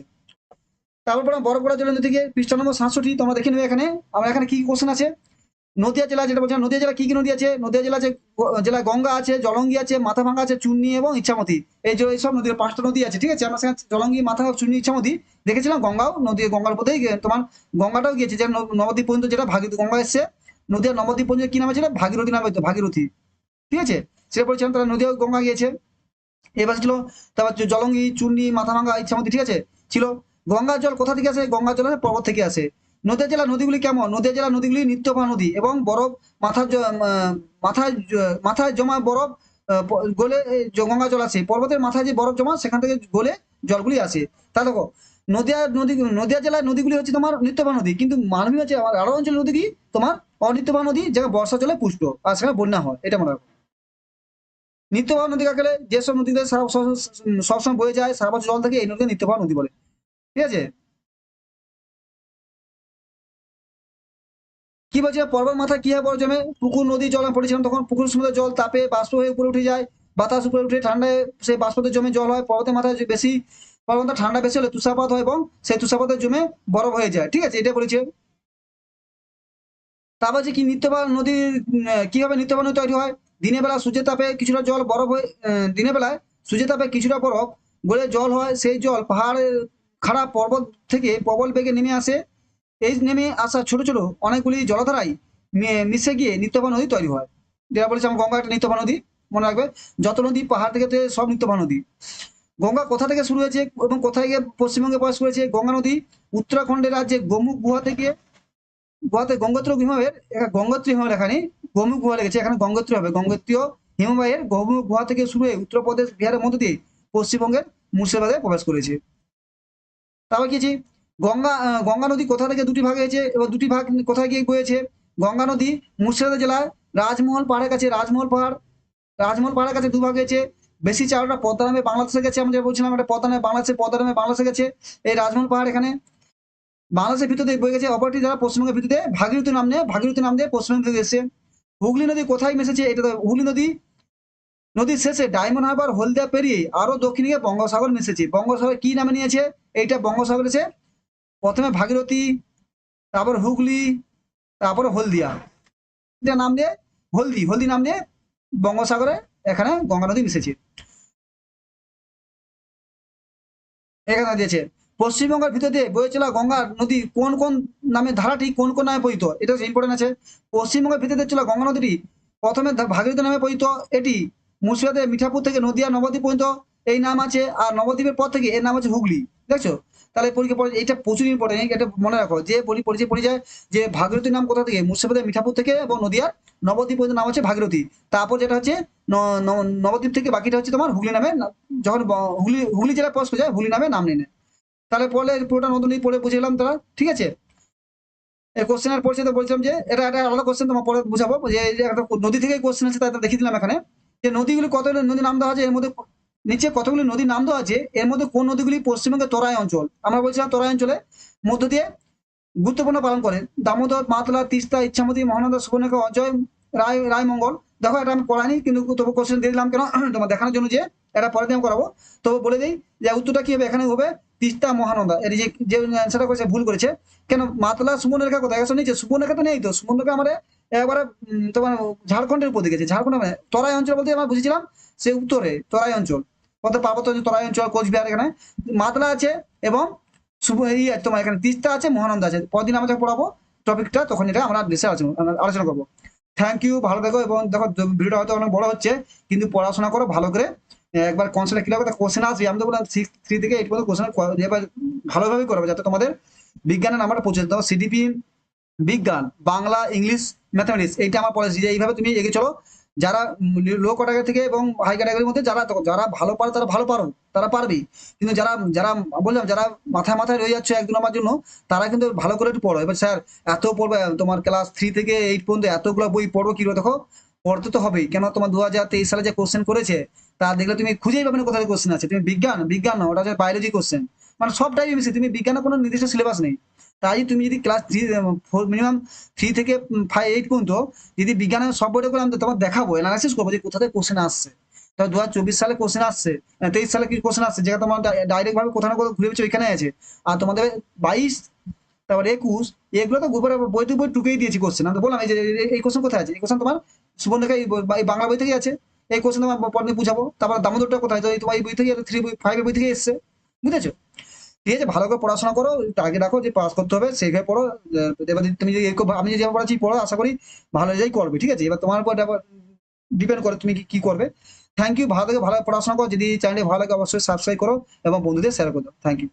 তারপর বরফ পড়া জলের নদী থেকে পৃষ্ঠা নম্বর 67, তোমরা দেখে নেবে এখানে, আমরা এখানে কি কোশ্চেন আছে। নদিয়া জেলা যেটা বলছিলাম, নদিয়া জেলা কি কি নদী আছে? নদিয়া জেলা আছে, জেলা গঙ্গা আছে, জলঙ্গি আছে, মাথাভাঙ্গা আছে, চুন্নি এবং ইচ্ছামতি। এই যে এইসব নদীর 5টা নদী আছে, ঠিক আছে? আমরা সেখানে জলঙ্গি, মাথা, চুন্নি, ইচ্ছামতি দেখেছিলাম। গঙ্গাও নদী, গঙ্গার উপর দিয়ে তোমার গঙ্গাটাও গিয়েছে, যে নবদ্বীপ পর্যন্ত, যেটা ভাগীরথী গঙ্গা এসছে। নদীয়া নবদ্বীপ পর্যন্ত কি নাম ছিল? ভাগীরথী নামে হতো, ভাগীরথী, ঠিক আছে? সেটা বলছিলাম, তারা নদীয়া গঙ্গা গিয়েছে। এবার ছিল তারপর জলঙ্গি, চুন্নি, মাথাভাঙ্গা, ইচ্ছামতি, ঠিক আছে ছিল। গঙ্গার জল কোথা থেকে আসে? গঙ্গার জল পর্বত থেকে আসে। নদিয়া জেলা নদীগুলি কেমন? নদিয়া জেলা নদীগুলি নিত্যপা নদী এবং বরফ মাথার মাথায় জমা বরফ গলে গঙ্গা জল আসে। পর্বতের মাথায় যে বরফ জমা, সেখান থেকে গলে জলগুলি আসে। তা দেখো, নদিয়া জেলার নদীগুলি হচ্ছে তোমার নিত্যপা নদী, কিন্তু মাননীয় আছে আরো অঞ্চলের নদী কি তোমার অনিত্যপা নদী, যেখানে বর্ষা জলে পুষ্ট আর সেখানে বন্যা হয়, এটা মনে রাখো। নিত্যবাহ নদী কাকে বলে? যেসব নদীতে সবসময় বয়ে যায়, সারা বছর জল থাকে, এই নদীকে নিত্যবাহ নদী বলে, ঠিক আছে? কি বলছে? পর্বত মাথায় কি হয় বড় জমে? পুকুর, নদী জল পড়েছিলাম তখন। পুকুর সমুদ্রের জল তাপে বাষ্প হয়ে উপরে উঠে যায়, বাতাস উপরে উঠে ঠান্ডায় সেই বাষ্পতে জমে জল হয়। পর্বতের মাথায় যে বেশি, পর্বত ঠান্ডা বেশি হলে তুষারপাত হয় এবং সেই তুষারপাতে জমে বরফ হয়ে যায়, ঠিক আছে? এটা বলেছে। তারপর যে কি নিত্যবাহ নদী, কিভাবে নিত্যবাহ নদী তৈরি হয়? দিনের বেলা সূর্যের তাপে কিছুটা জল বরফ হয়ে, দিনের বেলায় সূর্যের তাপে কিছুটা বরফ গলে জল হয়। সেই জল পাহাড়ের খাড়া পর্বত থেকে প্রবল বেগে নেমে আসে। এই নেমে আসা ছোট ছোট অনেকগুলি জলধারায় মিশে গিয়ে নিত্যবাহ নদী তৈরি হয়। যেটা বলেছিলাম, গঙ্গা একটা নিত্যবাহ নদী, মনে রাখবে। যত নদী পাহাড় থেকে সব নিত্যবাহ নদী। গঙ্গা কোথা থেকে শুরু হয়েছে এবং কোথায় গিয়ে পশ্চিমবঙ্গে প্রবেশ করেছে? গঙ্গা নদী উত্তরাখণ্ডের রাজ্যে গোমুখ গুহা থেকে, গুহাতে গঙ্গোত্রী হিমবাহের, গঙ্গোত্রী হিমবাহ লেখা নেই, গোমুখ গুহা লেগেছে, এখানে গঙ্গোত্রী হবে। গঙ্গোত্রীয় হিমবাহের গোমুখ গুহা থেকে শুরু হয়ে উত্তরপ্রদেশ, বিহারের মধ্য দিয়ে পশ্চিমবঙ্গের মুর্শিদাবাদে প্রবেশ করেছে। তারপর কি আছে? গঙ্গা নদী কোথা থেকে দুটি ভাগ হয়েছে এবং দুটি ভাগ কোথায় গিয়ে বয়েছে? গঙ্গা নদী মুর্শিদাবাদ জেলায় রাজমহল পাহাড়ের কাছে, রাজমহল পাহাড়ের কাছে দুভাগ হয়েছে। বেশি চাওড়া পদ্মা নামে বাংলাদেশে গেছে, আমরা যেটা বলছিলাম, একটা পদ্মা নামে বাংলাদেশে, পদ্মা নামে বাংলাদেশে গেছে এই রাজমহল পাহাড়, এখানে বাংলাদেশের ভিতর দিয়ে বয়ে গেছে। অপরটি যারা পশ্চিমবঙ্গের ভিতরে ভাগীরথী নাম দিয়ে পশ্চিমবঙ্গ থেকে এসেছে। হুগলি নদী কোথায় মিশেছে? এটা তো হুগলি নদী, নদীর শেষে ডায়মন্ড হারবার, হলদিয়া পেরিয়ে আরো দক্ষিণে গিয়ে বঙ্গোসাগর মিশেছে। বঙ্গোসাগর কি নামে নিয়েছে? এইটা বঙ্গোসাগর এসে প্রথমে ভাগীরথী, তারপর হুগলি, তারপর হলদিয়া, এটা নাম দিয়ে হলদি নাম দিয়ে বঙ্গোসাগরে এখানে গঙ্গা নদী মিশেছে। এখানে দিয়েছে পশ্চিমবঙ্গের ভিতর দিয়ে বয়ে চলা গঙ্গা নদী কোন কোন নামে, ধারাটি কোন কোন নামে পরিচিত? এটা ইম্পর্টেন্ট আছে। পশ্চিমবঙ্গের ভিতর দিয়ে চলা গঙ্গা নদীটি প্রথমে ভাগীরথী নামে পরিচিত। এটি মুর্শিদাবাদের মিঠাপুর থেকে নদিয়া নবদ্বীপ পর্যন্ত এই নাম আছে, আর নবদ্বীপের পর থেকে এর নাম হচ্ছে হুগলি, দেখছো? তাহলে পরীক্ষা পড়ে এটা প্রচুর ইম্পর্টেন্ট, এটা মনে রাখো। যে পরিচয় পড়ে যায় যে ভাগীরথীর নাম কোথা থেকে? মুর্শিদাবাদের মিঠাপুর থেকে এবং নদিয়ার নবদ্বীপ পর্যন্ত নাম হচ্ছে ভাগীরথী। তারপর যেটা হচ্ছে নবদ্বীপ থেকে বাকিটা হচ্ছে তোমার হুগলি নামে, যখন হুগলি জেলা প্রবেশ করে যায়, হুগলি নামে নাম নিয়ে নেয়। তাহলে পড়লে পুরোটা নতুন পড়ে বুঝলাম তারা, ঠিক আছে? এই কোশ্চেনের পড়ছে তো বলছিলাম যে এটা একটা আলাদা কোশ্চেন, তোমার পরে বুঝাবো যে এই যে একটা নদী থেকে কোশ্চেন আছে, তাই দেখিয়ে দিলাম এখানে। যে নদীগুলি কতগুলি নদীর নাম দেওয়া আছে, এর মধ্যে নিচে কতগুলি নদীর নাম দেওয়া আছে, এর মধ্যে কোন নদীগুলি পশ্চিমবঙ্গের তরাই অঞ্চল, আমরা বলছিলাম তরাই অঞ্চলে মধ্য দিয়ে গুরুত্বপূর্ণ পালন করে? দামোদর, মাতলা, তিস্তা, ইচ্ছামতি, মহানন্দা, সুবর্ণরেখা, অজয়, রায়মঙ্গল। দেখো এটা আমি পড়াইনি, কিন্তু তবু কোশ্চেন দিয়ে দিলাম কেন? তোমার দেখানোর জন্য যে এটা পরে দিয়ে আমি করাবো। তবু বলে দিই যে উত্তরটা কি হবে, এখানে হবে তিস্তা, মহানন্দা। এর যে যে অ্যান্সারটা করেছে ভুল করেছে। কেন মাতলা, সুবর্ণরেখা কোথায় গেছে? নিচে সুবর্ণরেখা তো নেই তো, সুবর্ণরেখা আমাদের একবারে তোমার ঝাড়খণ্ডের উপর দিকে গেছে। ঝাড়খণ্ড মানে তরাই অঞ্চল বলতে আমরা বুঝেছিলাম সে উত্তরে তরাই অঞ্চল, অর্থাৎ পার্বত্য অঞ্চল, তরাই অঞ্চল, কোচবিহার, এখানে মাতলা আছে এবং তোমার এখানে তিস্তা আছে, মহানন্দা আছে। পরদিন আমরা যখন পড়াবো টপিকটা, তখন এটা আমরা বিশেষ আলোচনা করবো। থ্যাংক ইউ, ভালো থেকো। এবং দেখো ভিডিওটা হয়তো অনেক বড় হচ্ছে, কিন্তু পড়াশোনা করো ভালো করে। একবার কনসেপ্টটা ক্লিয়ার করে কোশ্চেন আসবে, আমি তো বললাম 6 থেকে 8 পর্যন্ত কোশ্চেন এবার ভালোভাবে করবে, যাতে তোমাদের বিজ্ঞানের নাম্বারটা পৌঁছে যেতে। সিডিপি, বিজ্ঞান, বাংলা, ইংলিশ, ম্যাথামেটিক্স, এইটা আমার পলিসি যে এইভাবে তুমি এগিয়ে চলো। যারা লো ক্যাটাগরি থেকে এবং হাই ক্যাটাগরির মধ্যে যারা যারা ভালো পারে তারা ভালো পারো, তারা পারবেই। কিন্তু যারা যারা বললাম, যারা মাথায় মাথায় রয়ে যাচ্ছে 1-2 নম্বর জন্য, তারা কিন্তু ভালো করে একটু পড়ো। এবার স্যার এত পড়বে, তোমার ক্লাস 3 থেকে 8 পর্যন্ত এতগুলো বই পড়বো কি করে? দেখো, পড়তে তো হবেই। কেন? তোমার 2023 সালে যে কোশ্চেন করেছে, তা দেখলে তুমি খুঁজেই পাবে না কোথায় কোশ্চেন আছে। তুমি বিজ্ঞান না, ওটা হচ্ছে বায়োলজি কোশ্চেন, মানে সব টাইপের মিশে। তুমি বিজ্ঞানের কোনো নির্দিষ্ট সিলেবাস নেই। তাই তুমি যদি ক্লাস 3, মিনিমাম 3 থেকে 8 পর্যন্ত যদি বিজ্ঞানের সব বইটা করে আমি তোমার দেখাবো, অ্যানালাইসিস করবো যে কোথা থেকে কোশ্চেন আসছে। তো 2024 সালে কোশ্চেন আসছে, 23 সালে কি কোশ্চেন আসছে, যেটা তোমার ডাইরেক্ট ভাবে কোথাও না কোথাও ঘুরে পেয়েছে ওইখানে আছে। আর তোমাদের 22, তারপর 21, এগুলো তো উপরে বইতে বই টুকেই দিয়েছি কোশ্চেন। আমি তো বললাম এই যে এই কোশ্চেন কোথায় আছে, এই কোশ্চেন তোমার সুবর্ণরেখা এই বাংলা বই থেকে আছে। এই কোশ্চেন তোমার পরে নিয়ে বুঝাবো। তারপর দামোদরটা কোথায়, তো এই তোমার এই বই থেকে 3, 5 বই থেকে এসছে। বুঝেছো? ঠিক আছে, ভালো করে পড়াশোনা করো, টার্গেট রাখো যে পাস করতে হবে, সেইভাবে পড়ো। এবার যদি তুমি যদি আমি যেভাবে পড়াচ্ছি পড়ো, আশা করি ভালো রেজাল্ট করবে। ঠিক আছে, এবার তোমার উপর ডিপেন্ড করে তুমি কি করবে। থ্যাংক ইউ, ভালো থেকে ভালো পড়াশোনা করো। যদি চ্যানেলটি ভালো লাগে অবশ্যই সাবস্ক্রাইব করো এবং বন্ধুদের শেয়ার করে দাও। Thank you.